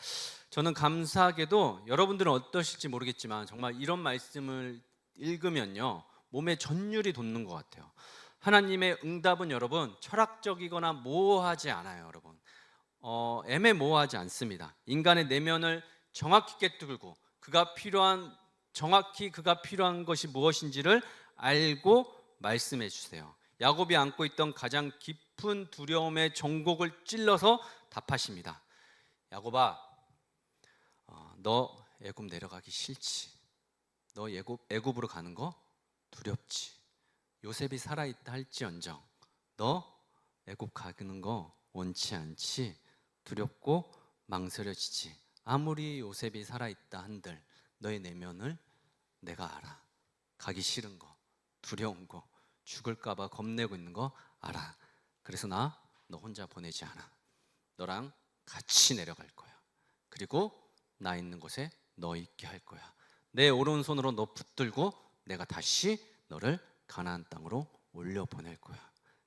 저는 감사하게도 여러분들은 어떠실지 모르겠지만 정말 이런 말씀을 읽으면요 몸에 전율이 돋는 것 같아요. 하나님의 응답은 여러분 철학적이거나 모호하지 않아요, 여러분. 애매모호하지 않습니다. 인간의 내면을 정확히 꿰뚫고 정확히 그가 필요한 것이 무엇인지를 알고 말씀해 주세요. 야곱이 안고 있던 가장 깊은 두려움의 정곡을 찔러서 답하십니다. 야곱아, 너 애굽 내려가기 싫지? 너 애굽으로 가는 거 두렵지? 요셉이 살아있다 할지언정 너 애굽 가는 거 원치 않지? 두렵고 망설여지지? 아무리 요셉이 살아있다 한들 너의 내면을 내가 알아. 가기 싫은 거, 두려운 거, 죽을까 봐 겁내고 있는 거 알아. 그래서 나 너 혼자 보내지 않아. 너랑 같이 내려갈 거야. 그리고 나 있는 곳에 너 있게 할 거야. 내 오른손으로 너 붙들고 내가 다시 너를 가나안 땅으로 올려보낼 거야.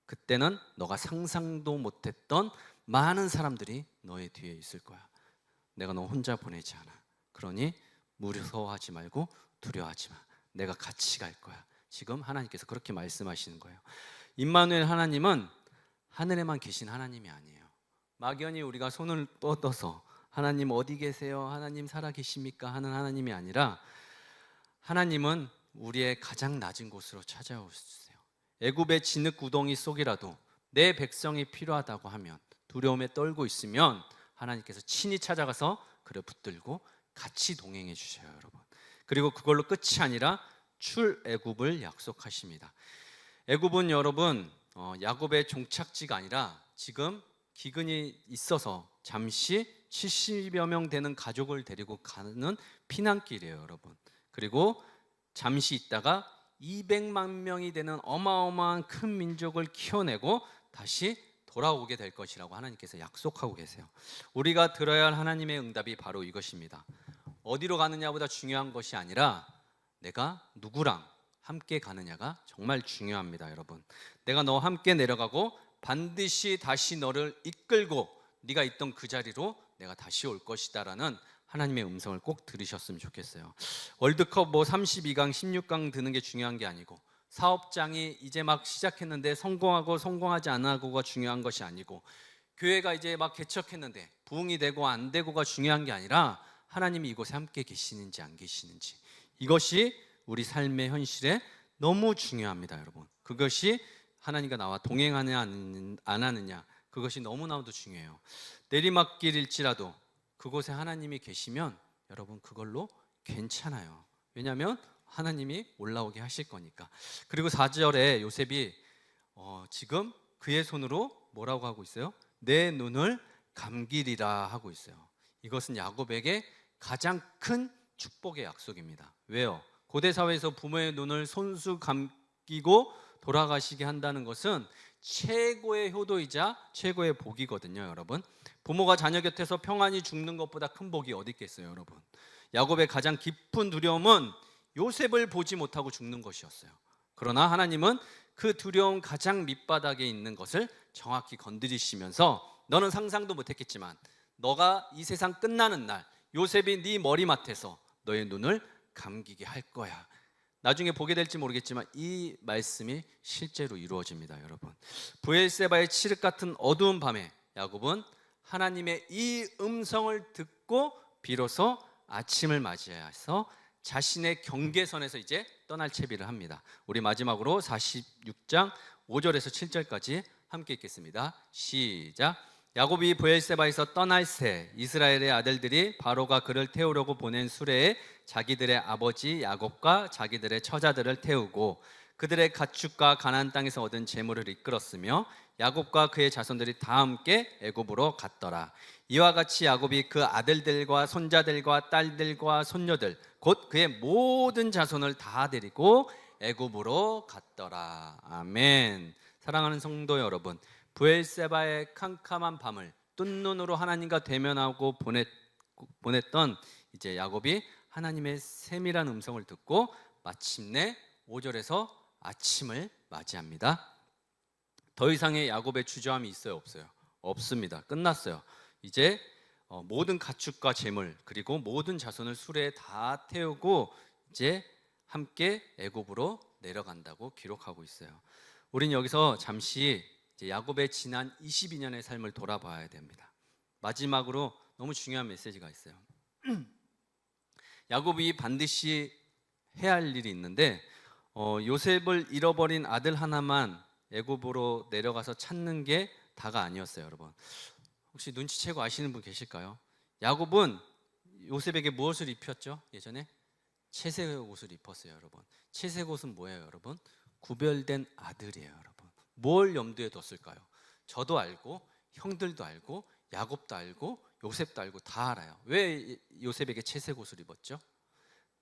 그때는 너가 상상도 못했던 많은 사람들이 너의 뒤에 있을 거야. 내가 너 혼자 보내지 않아. 그러니 무서워하지 말고 두려워하지 마. 내가 같이 갈 거야. 지금 하나님께서 그렇게 말씀하시는 거예요. 임마누엘 하나님은 하늘에만 계신 하나님이 아니에요. 막연히 우리가 손을 뻗어서 하나님 어디 계세요? 하나님 살아 계십니까? 하는 하나님이 아니라 하나님은 우리의 가장 낮은 곳으로 찾아오세요. 애굽의 진흙 구덩이 속이라도 내 백성이 필요하다고 하면 두려움에 떨고 있으면 하나님께서 친히 찾아가서 그를 붙들고 같이 동행해 주셔요, 여러분. 그리고 그걸로 끝이 아니라 출애굽을 약속하십니다. 애굽은 여러분 야곱의 종착지가 아니라 지금 기근이 있어서 잠시 70여 명 되는 가족을 데리고 가는 피난길이에요, 여러분. 그리고 잠시 있다가 200만 명이 되는 어마어마한 큰 민족을 키워내고 다시 돌아오게 될 것이라고 하나님께서 약속하고 계세요. 우리가 들어야 할 하나님의 응답이 바로 이것입니다. 어디로 가느냐보다 중요한 것이 아니라 내가 누구랑 함께 가느냐가 정말 중요합니다, 여러분. 내가 너와 함께 내려가고 반드시 다시 너를 이끌고 네가 있던 그 자리로 내가 다시 올 것이다라는 하나님의 음성을 꼭 들으셨으면 좋겠어요. 월드컵 32강, 16강 드는 게 중요한 게 아니고 사업장이 이제 막 시작했는데 성공하고 성공하지 않고가 중요한 것이 아니고 교회가 이제 막 개척했는데 부흥이 되고 안 되고가 중요한 게 아니라 하나님이 이곳에 함께 계시는지 안 계시는지, 이것이 우리 삶의 현실에 너무 중요합니다, 여러분. 그것이 하나님과 나와 동행하느냐 안 하느냐, 그것이 너무나도 중요해요. 내리막길일지라도 그곳에 하나님이 계시면 여러분 그걸로 괜찮아요. 왜냐하면 하나님이 올라오게 하실 거니까. 그리고 4절에 요셉이 지금 그의 손으로 뭐라고 하고 있어요? 내 눈을 감기리라 하고 있어요. 이것은 야곱에게 가장 큰 축복의 약속입니다. 왜요? 고대 사회에서 부모의 눈을 손수 감기고 돌아가시게 한다는 것은 최고의 효도이자 최고의 복이거든요, 여러분. 부모가 자녀 곁에서 평안히 죽는 것보다 큰 복이 어디 있겠어요, 여러분. 야곱의 가장 깊은 두려움은 요셉을 보지 못하고 죽는 것이었어요. 그러나 하나님은 그 두려움 가장 밑바닥에 있는 것을 정확히 건드리시면서 너는 상상도 못했겠지만 너가 이 세상 끝나는 날 요셉이 네 머리맡에서 너의 눈을 감기게 할 거야. 나중에 보게 될지 모르겠지만 이 말씀이 실제로 이루어집니다, 여러분. 브엘세바의 칠흑 같은 어두운 밤에 야곱은 하나님의 이 음성을 듣고 비로소 아침을 맞이해서 자신의 경계선에서 이제 떠날 채비를 합니다. 우리 마지막으로 46장 5절에서 7절까지 함께 읽겠습니다. 시작. 야곱이 브엘세바에서 떠날 새 이스라엘의 아들들이 바로가 그를 태우려고 보낸 수레에 자기들의 아버지 야곱과 자기들의 처자들을 태우고 그들의 가축과 가나안 땅에서 얻은 재물을 이끌었으며 야곱과 그의 자손들이 다 함께 애굽으로 갔더라. 이와 같이 야곱이 그 아들들과 손자들과 딸들과 손녀들 곧 그의 모든 자손을 다 데리고 애굽으로 갔더라. 아멘. 사랑하는 성도 여러분, 브엘세바의 캄캄한 밤을 뜬 눈으로 하나님과 대면하고 보냈던 이제 야곱이 하나님의 세밀한 음성을 듣고 마침내 5절에서 아침을 맞이합니다. 더 이상의 야곱의 주저함이 있어요, 없어요? 없습니다. 끝났어요. 이제 모든 가축과 재물 그리고 모든 자손을 수레에 다 태우고 이제 함께 애굽으로 내려간다고 기록하고 있어요. 우리는 여기서 잠시 이제 야곱의 지난 22년의 삶을 돌아봐야 됩니다. 마지막으로 너무 중요한 메시지가 있어요. 야곱이 반드시 해야 할 일이 있는데 요셉을 잃어버린 아들 하나만 애굽으로 내려가서 찾는 게 다가 아니었어요, 여러분. 혹시 눈치채고 아시는 분 계실까요? 야곱은 요셉에게 무엇을 입혔죠? 예전에 채색 옷을 입혔어요, 여러분. 채색 옷은 뭐예요, 여러분? 구별된 아들이에요, 여러분. 뭘 염두에 뒀을까요? 저도 알고 형들도 알고 야곱도 알고 요셉도 알고 다 알아요. 왜 요셉에게 채색 옷을 입었죠?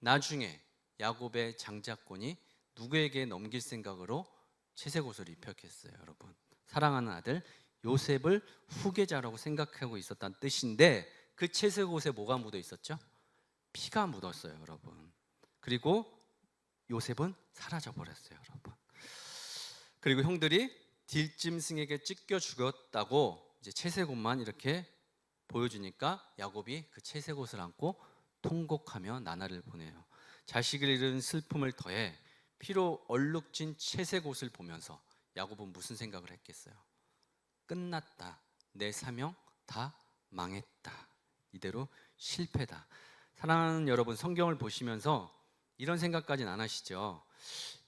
나중에 야곱의 장자권이 누구에게 넘길 생각으로 채색 옷을 입혔겠어요, 여러분. 사랑하는 아들 요셉을 후계자라고 생각하고 있었다는 뜻인데 그 채색 옷에 뭐가 묻어 있었죠? 피가 묻었어요, 여러분. 그리고 요셉은 사라져 버렸어요, 여러분. 그리고 형들이 딜짐승에게 찢겨 죽였다고 이제 채색 옷만 이렇게 보여주니까 야곱이 그 채색 옷을 안고 통곡하며 나날을 보내요. 자식을 잃은 슬픔을 더해 피로 얼룩진 채색 옷을 보면서 야곱은 무슨 생각을 했겠어요? 끝났다. 내 사명 다 망했다. 이대로 실패다. 사랑하는 여러분, 성경을 보시면서 이런 생각까지는 안 하시죠?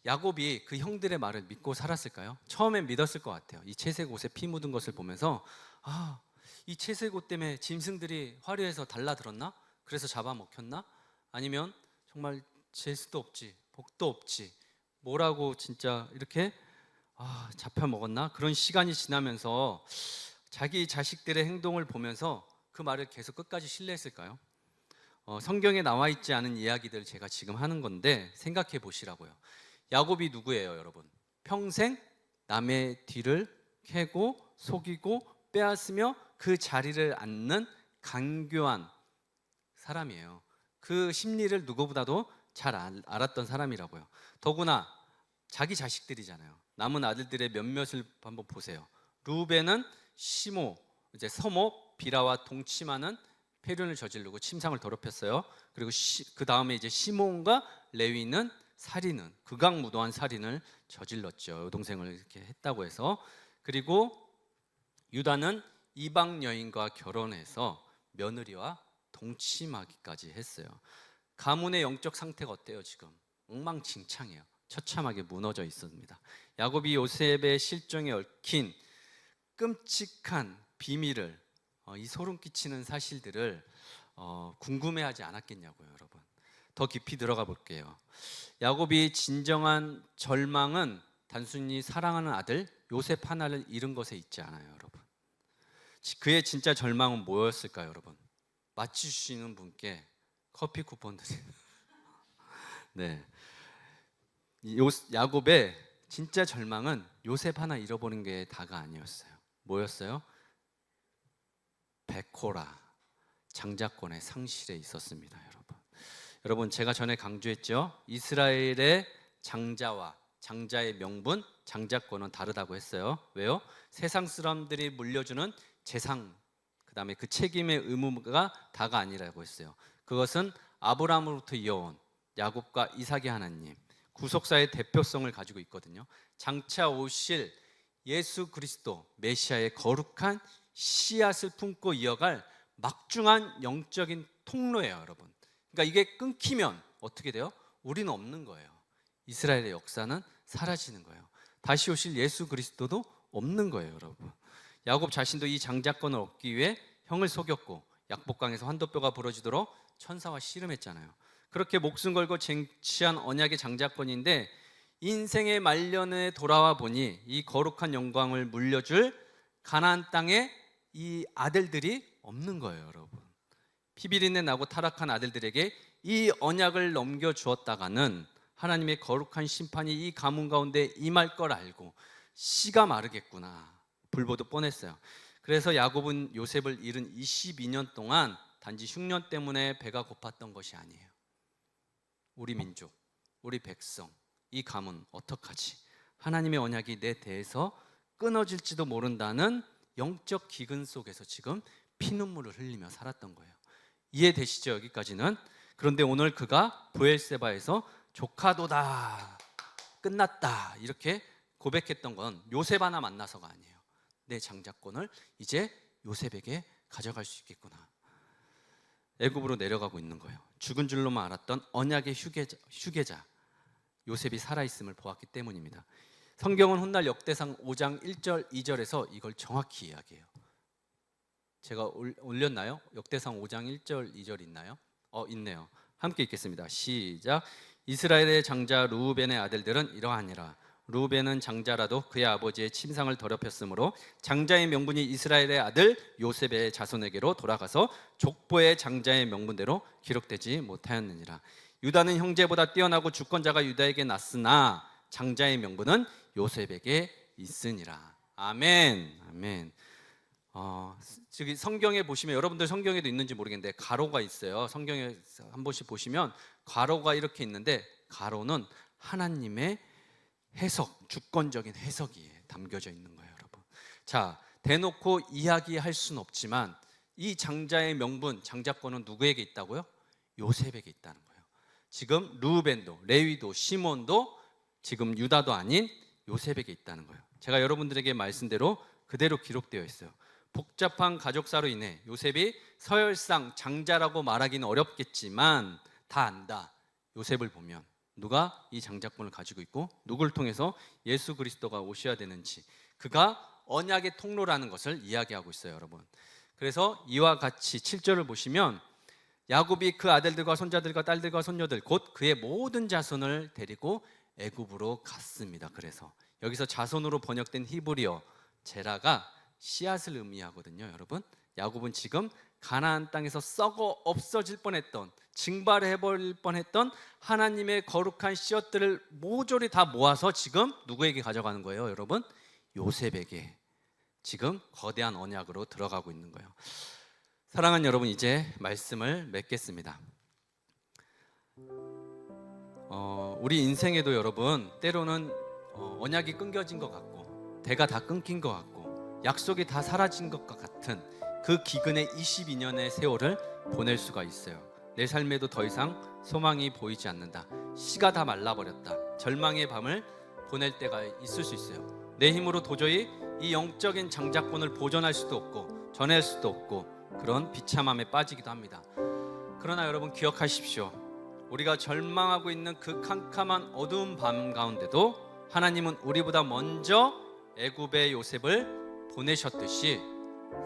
야곱이 그 형들의 말을 믿고 살았을까요? 처음엔 믿었을 것 같아요. 이 채색 옷에 피 묻은 것을 보면서 이 채색 옷 때문에 짐승들이 화려해서 달라들었나? 그래서 잡아먹혔나? 아니면 정말 재수도 없지, 복도 없지, 뭐라고 진짜 이렇게 잡혀먹었나? 그런 시간이 지나면서 자기 자식들의 행동을 보면서 그 말을 계속 끝까지 신뢰했을까요? 성경에 나와 있지 않은 이야기들 제가 지금 하는 건데 생각해 보시라고요. 야곱이 누구예요, 여러분? 평생 남의 뒤를 캐고 속이고 빼앗으며 그 자리를 앉는 간교한 사람이에요. 그 심리를 누구보다도 잘 알았던 사람이라고요. 더구나 자기 자식들이잖아요. 남은 아들들의 몇몇을 한번 보세요. 루벤은 시모, 이제 서모 비라와 동침하는 폐륜을 저지르고 침상을 더럽혔어요. 그리고 그 다음에 이제 시몬과 레위는 살인은 극악무도한 살인을 저질렀죠. 여동생을 이렇게 했다고 해서. 그리고 유다는 이방 여인과 결혼해서 며느리와 동침하기까지 했어요. 가문의 영적 상태가 어때요? 지금 엉망진창이에요. 처참하게 무너져 있습니다. 야곱이 요셉의 실종에 얽힌 끔찍한 비밀을 이 소름 끼치는 사실들을 궁금해하지 않았겠냐고요, 여러분. 더 깊이 들어가 볼게요. 야곱이 진정한 절망은 단순히 사랑하는 아들 요셉 하나를 잃은 것에 있지 않아요, 여러분. 그의 진짜 절망은 뭐였을까요, 여러분? 맞추시는 분께 커피 쿠폰 드립니다. 네, 야곱의 진짜 절망은 요셉 하나 잃어버린 게 다가 아니었어요. 뭐였어요? 베코라, 장자권의 상실에 있었습니다, 여러분. 여러분, 제가 전에 강조했죠. 이스라엘의 장자의 명분, 장자권은 다르다고 했어요. 왜요? 세상 사람들이 물려주는 재산, 그 다음에 그 책임의 의무가 다가 아니라고 했어요. 그것은 아브라함으로부터 이어온 야곱과 이삭의 하나님, 구속사의 대표성을 가지고 있거든요. 장차 오실 예수 그리스도 메시아의 거룩한 씨앗을 품고 이어갈 막중한 영적인 통로예요, 여러분. 그러니까 이게 끊기면 어떻게 돼요? 우리는 없는 거예요. 이스라엘의 역사는 사라지는 거예요. 다시 오실 예수 그리스도도 없는 거예요, 여러분. 야곱 자신도 이 장자권을 얻기 위해 형을 속였고 약복강에서 환도뼈가 부러지도록 천사와 씨름했잖아요. 그렇게 목숨 걸고 쟁취한 언약의 장자권인데 인생의 말년에 돌아와 보니 이 거룩한 영광을 물려줄 가나안 땅에 이 아들들이 없는 거예요, 여러분. 피비린내 나고 타락한 아들들에게 이 언약을 넘겨주었다가는 하나님의 거룩한 심판이 이 가문 가운데 임할 걸 알고 씨가 마르겠구나, 불보듯 뻔했어요. 그래서 야곱은 요셉을 잃은 22년 동안 단지 흉년 때문에 배가 고팠던 것이 아니에요. 우리 민족, 우리 백성, 이 가문 어떡하지? 하나님의 언약이 내 대에서 끊어질지도 모른다는 영적 기근 속에서 지금 피눈물을 흘리며 살았던 거예요. 이해되시죠? 여기까지는. 그런데 오늘 그가 브엘세바에서 조카도다, 끝났다, 이렇게 고백했던 건 요셉 하나 만나서가 아니에요. 내 장자권을 이제 요셉에게 가져갈 수 있겠구나. 애굽으로 내려가고 있는 거예요. 죽은 줄로만 알았던 언약의 휴게자 요셉이 살아있음을 보았기 때문입니다. 성경은 훗날 역대상 5장 1절 2절에서 이걸 정확히 이야기해요. 제가 올렸나요? 역대상 5장 1절 2절 있나요? 있네요. 함께 읽겠습니다. 시작. 이스라엘의 장자 르우벤의 아들들은 이러하니라. 르우벤은 장자라도 그의 아버지의 침상을 더럽혔으므로 장자의 명분이 이스라엘의 아들 요셉의 자손에게로 돌아가서 족보의 장자의 명분대로 기록되지 못하였느니라. 유다는 형제보다 뛰어나고 주권자가 유다에게 났으나 장자의 명분은 요셉에게 있으니라. 아멘. 아멘. 저기 성경에 보시면, 여러분들 성경에도 있는지 모르겠는데 가로가 있어요. 성경에 한 번씩 보시면 가로가 이렇게 있는데, 가로는 하나님의 해석, 주권적인 해석이 담겨져 있는 거예요, 여러분. 자, 대놓고 이야기할 수는 없지만 이 장자의 명분, 장자권은 누구에게 있다고요? 요셉에게 있다는 거예요. 지금 르우벤도, 레위도, 시몬도 지금 유다도 아닌 요셉에게 있다는 거예요. 제가 여러분들에게 말씀대로 그대로 기록되어 있어요. 복잡한 가족사로 인해 요셉이 서열상 장자라고 말하기는 어렵겠지만 다 안다. 요셉을 보면 누가 이 장자권을 가지고 있고 누구를 통해서 예수 그리스도가 오셔야 되는지, 그가 언약의 통로라는 것을 이야기하고 있어요, 여러분. 그래서 이와 같이 7절을 보시면 야곱이 그 아들들과 손자들과 딸들과 손녀들 곧 그의 모든 자손을 데리고 애굽으로 갔습니다. 그래서 여기서 자손으로 번역된 히브리어 제라가 씨앗을 의미하거든요, 여러분. 야곱은 지금 가나안 땅에서 썩어 없어질 뻔했던, 증발해버릴 뻔했던 하나님의 거룩한 씨앗들을 모조리 다 모아서 지금 누구에게 가져가는 거예요, 여러분? 요셉에게 지금 거대한 언약으로 들어가고 있는 거예요. 사랑하는 여러분, 이제 말씀을 맺겠습니다. 우리 인생에도 여러분 때로는 언약이 끊겨진 것 같고 대가 다 끊긴 것 같고 약속이 다 사라진 것과 같은 그 기근의 22년의 세월을 보낼 수가 있어요. 내 삶에도 더 이상 소망이 보이지 않는다, 씨가 다 말라버렸다, 절망의 밤을 보낼 때가 있을 수 있어요. 내 힘으로 도저히 이 영적인 장자권을 보존할 수도 없고 전할 수도 없고 그런 비참함에 빠지기도 합니다. 그러나 여러분 기억하십시오. 우리가 절망하고 있는 그 캄캄한 어두운 밤 가운데도 하나님은 우리보다 먼저 애굽의 요셉을 보내셨듯이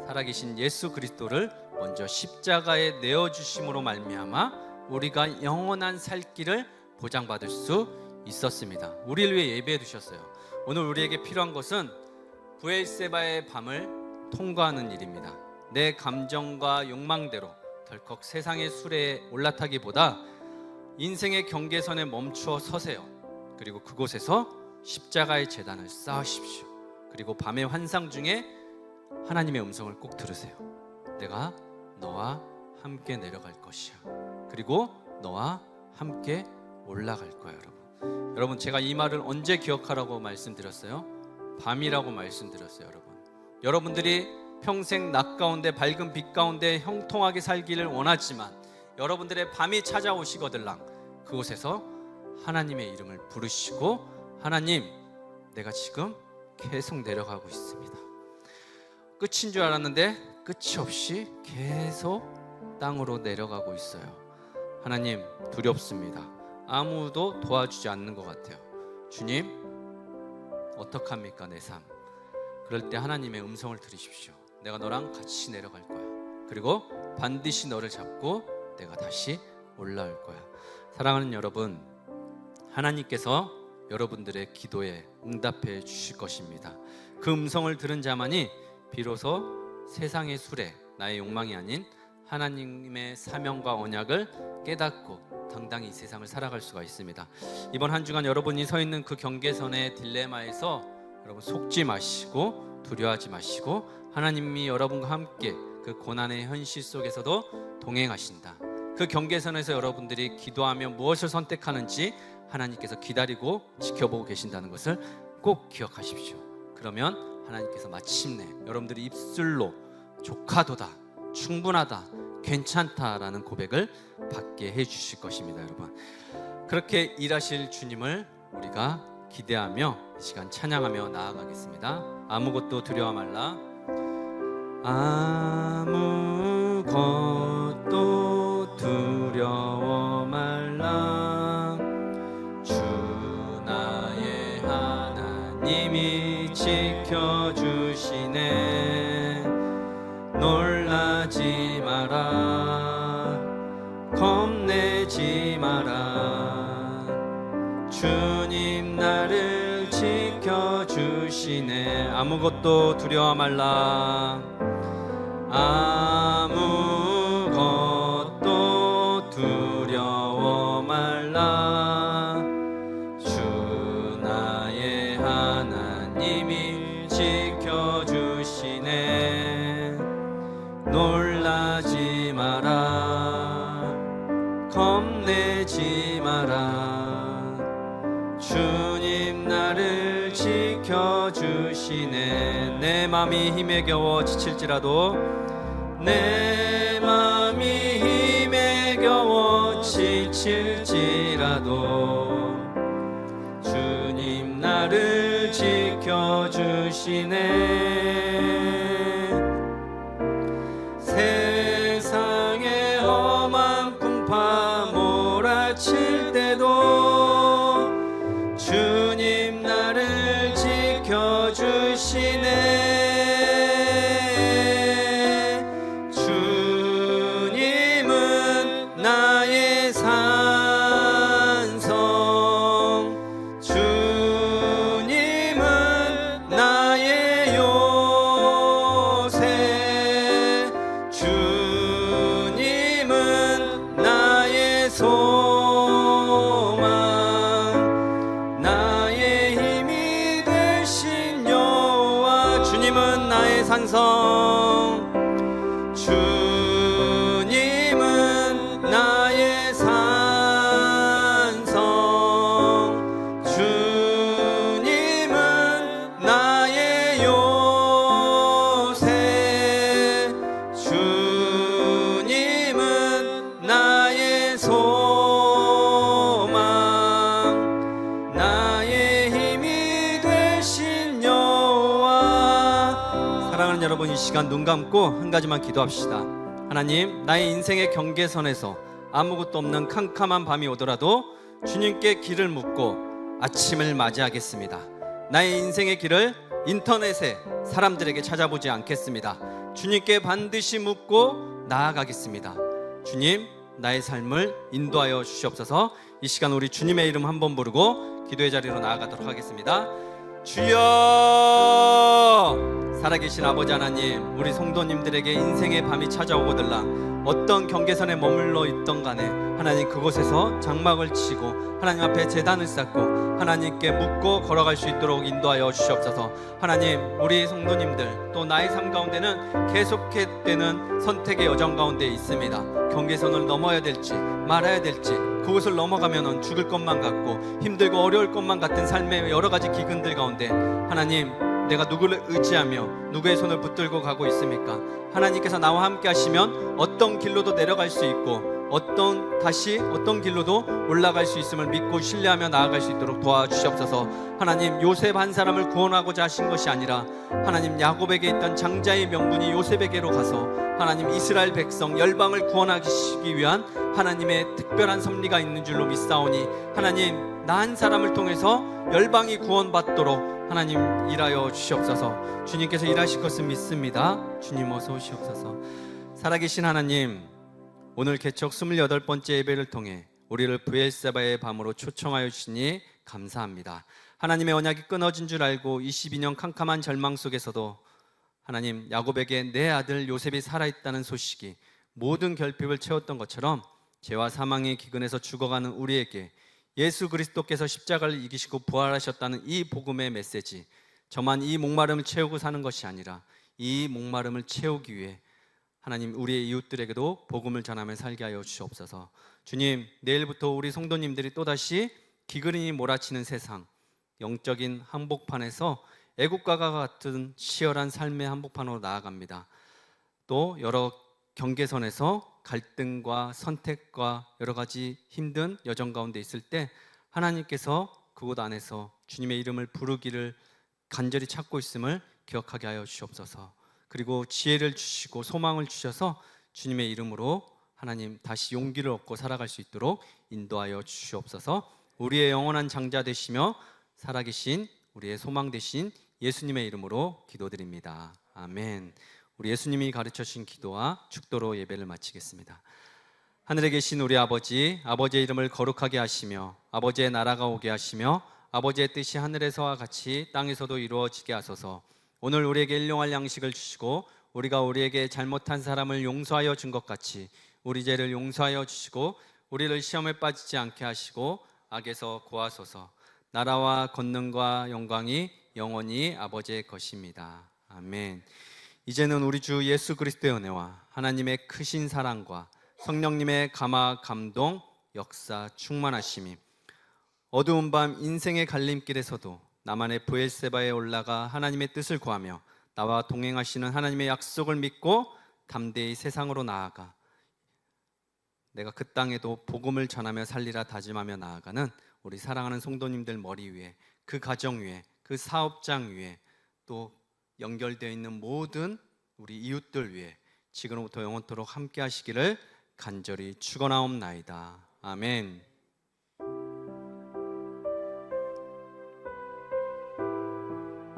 살아계신 예수 그리스도를 먼저 십자가에 내어주심으로 말미암아 우리가 영원한 살 길을 보장받을 수 있었습니다. 우리를 위해 예배해 두셨어요. 오늘 우리에게 필요한 것은 브엘세바의 밤을 통과하는 일입니다. 내 감정과 욕망대로 덜컥 세상의 수레에 올라타기보다 인생의 경계선에 멈추어 서세요. 그리고 그곳에서 십자가의 제단을 쌓으십시오. 그리고 밤의 환상 중에 하나님의 음성을 꼭 들으세요. 내가 너와 함께 내려갈 것이야. 그리고 너와 함께 올라갈 거야. 여러분, 제가 이 말을 언제 기억하라고 말씀드렸어요? 밤이라고 말씀드렸어요. 여러분들이 평생 낮 가운데 밝은 빛 가운데 형통하게 살기를 원하지만 여러분들의 밤이 찾아오시거들랑 그곳에서 하나님의 이름을 부르시고, 하나님, 내가 지금 계속 내려가고 있습니다. 끝인 줄 알았는데 끝이 없이 계속 땅으로 내려가고 있어요. 하나님, 두렵습니다. 아무도 도와주지 않는 것 같아요. 주님, 어떡합니까 내 삶? 그럴 때 하나님의 음성을 들으십시오. 내가 너랑 같이 내려갈 거야. 그리고 반드시 너를 잡고 내가 다시 올라올 거야. 사랑하는 여러분, 하나님께서 여러분들의 기도에 응답해 주실 것입니다. 그 음성을 들은 자만이 비로소 세상의 수레, 나의 욕망이 아닌 하나님의 사명과 언약을 깨닫고 당당히 이 세상을 살아갈 수가 있습니다. 이번 한 주간 여러분이 서 있는 그 경계선의 딜레마에서 여러분 속지 마시고 두려워하지 마시고, 하나님이 여러분과 함께 그 고난의 현실 속에서도 동행하신다. 그 경계선에서 여러분들이 기도하며 무엇을 선택하는지 하나님께서 기다리고 지켜보고 계신다는 것을 꼭 기억하십시오. 그러면 하나님께서 마침내 여러분들이 입술로 조카도다, 충분하다, 괜찮다라는 고백을 받게 해주실 것입니다. 여러분, 그렇게 일하실 주님을 우리가 기대하며 이 시간 찬양하며 나아가겠습니다. 아무것도 두려워 말라. 아무것도 두려워 말라. 주 나의 하나님이 지켜주시네. 놀라지 마라, 겁내지 마라. 주님 나를 지켜주시네. 아무것도 두려워 말라. 아무것도 두려워 말라. 주 나의 하나님이 지켜주시네. 놀라지 마라, 겁내지 마라. 주님 나를 지켜주시네. 내 맘이 힘에 겨워 지칠지라도, 내 맘이 힘에 겨워 지칠지라도 주님 나를 지켜주시네. 세상에 험한 풍파 몰아칠 때도 주님 나를 지켜주시네. 주님은 나의 산성, 주님은 나의 요새, 주님은 나의 소망, 나의 힘이 되신 여호와. 주님은 나의 산성, 주님은 나의 산성, 주님은 나의 요새, 주님은 나의 소망, 나의 힘이 되신 여호와. 사랑하는 여러분, 이 시간 눈 감고 한 가지만 기도합시다. 하나님, 나의 인생의 경계선에서 아무것도 없는 캄캄한 밤이 오더라도 주님께 길을 묻고 아침을 맞이하겠습니다. 나의 인생의 길을 인터넷에 사람들에게 찾아보지 않겠습니다. 주님께 반드시 묻고 나아가겠습니다. 주님, 나의 삶을 인도하여 주시옵소서. 이 시간 우리 주님의 이름 한번 부르고 기도의 자리로 나아가도록 하겠습니다. 주여! 살아계신 아버지 하나님, 우리 성도님들에게 인생의 밤이 찾아오거들라 어떤 경계선에 머물러 있던 간에 하나님 그곳에서 장막을 치고 하나님 앞에 제단을 쌓고 하나님께 묻고 걸어갈 수 있도록 인도하여 주시옵소서. 하나님, 우리 성도님들 또 나의 삶 가운데는 계속되는 선택의 여정 가운데 있습니다. 경계선을 넘어야 될지 말아야 될지, 그곳을 넘어가면 죽을 것만 같고 힘들고 어려울 것만 같은 삶의 여러 가지 기근들 가운데 하나님, 내가 누구를 의지하며 누구의 손을 붙들고 가고 있습니까? 하나님께서 나와 함께 하시면 어떤 길로도 내려갈 수 있고 다시 어떤 길로도 올라갈 수 있음을 믿고 신뢰하며 나아갈 수 있도록 도와주시옵소서. 하나님, 요셉 한 사람을 구원하고자 하신 것이 아니라 하나님, 야곱에게 있던 장자의 명분이 요셉에게로 가서 하나님, 이스라엘 백성 열방을 구원하시기 위한 하나님의 특별한 섭리가 있는 줄로 믿사오니 하나님, 나 한 사람을 통해서 열방이 구원받도록 하나님 일하여 주시옵소서. 주님께서 일하실 것을 믿습니다. 주님 어서 오시옵소서. 살아계신 하나님, 오늘 개척 28번째 예배를 통해 우리를 브엘세바의 밤으로 초청하여 주시니 감사합니다. 하나님의 언약이 끊어진 줄 알고 22년 캄캄한 절망 속에서도 하나님, 야곱에게 내 아들 요셉이 살아있다는 소식이 모든 결핍을 채웠던 것처럼 죄와 사망의 기근에서 죽어가는 우리에게 예수 그리스도께서 십자가를 이기시고 부활하셨다는 이 복음의 메시지, 저만 이 목마름을 채우고 사는 것이 아니라 이 목마름을 채우기 위해 하나님, 우리의 이웃들에게도 복음을 전하며 살게 하여 주시옵소서. 주님, 내일부터 우리 성도님들이 또다시 기근이 몰아치는 세상, 영적인 한복판에서 애국과 같은 치열한 삶의 한복판으로 나아갑니다. 또 여러 경계선에서 갈등과 선택과 여러 가지 힘든 여정 가운데 있을 때 하나님께서 그곳 안에서 주님의 이름을 부르기를 간절히 찾고 있음을 기억하게 하여 주시옵소서. 그리고 지혜를 주시고 소망을 주셔서 주님의 이름으로 하나님 다시 용기를 얻고 살아갈 수 있도록 인도하여 주시옵소서. 우리의 영원한 장자 되시며 살아계신 우리의 소망 되신 예수님의 이름으로 기도드립니다. 아멘. 우리 예수님이 가르쳐 주신 기도와 축도로 예배를 마치겠습니다. 하늘에 계신 우리 아버지, 아버지의 이름을 거룩하게 하시며 아버지의 나라가 오게 하시며 아버지의 뜻이 하늘에서와 같이 땅에서도 이루어지게 하소서. 오늘 우리에게 일용할 양식을 주시고 우리가 우리에게 잘못한 사람을 용서하여 준 것 같이 우리 죄를 용서하여 주시고 우리를 시험에 빠지지 않게 하시고 악에서 구하소서. 나라와 권능과 영광이 영원히 아버지의 것입니다. 아멘. 이제는 우리 주 예수 그리스도의 은혜와 하나님의 크신 사랑과 성령님의 감화 감동 역사 충만하심이 어두운 밤 인생의 갈림길에서도 나만의 브엘세바에 올라가 하나님의 뜻을 구하며 나와 동행하시는 하나님의 약속을 믿고 담대히 세상으로 나아가 내가 그 땅에도 복음을 전하며 살리라 다짐하며 나아가는 우리 사랑하는 성도님들 머리 위에, 그 가정 위에, 그 사업장 위에, 또 연결되어 있는 모든 우리 이웃들 위에 지금부터 영원토록 함께 하시기를 간절히 축원하옵나이다. 아멘.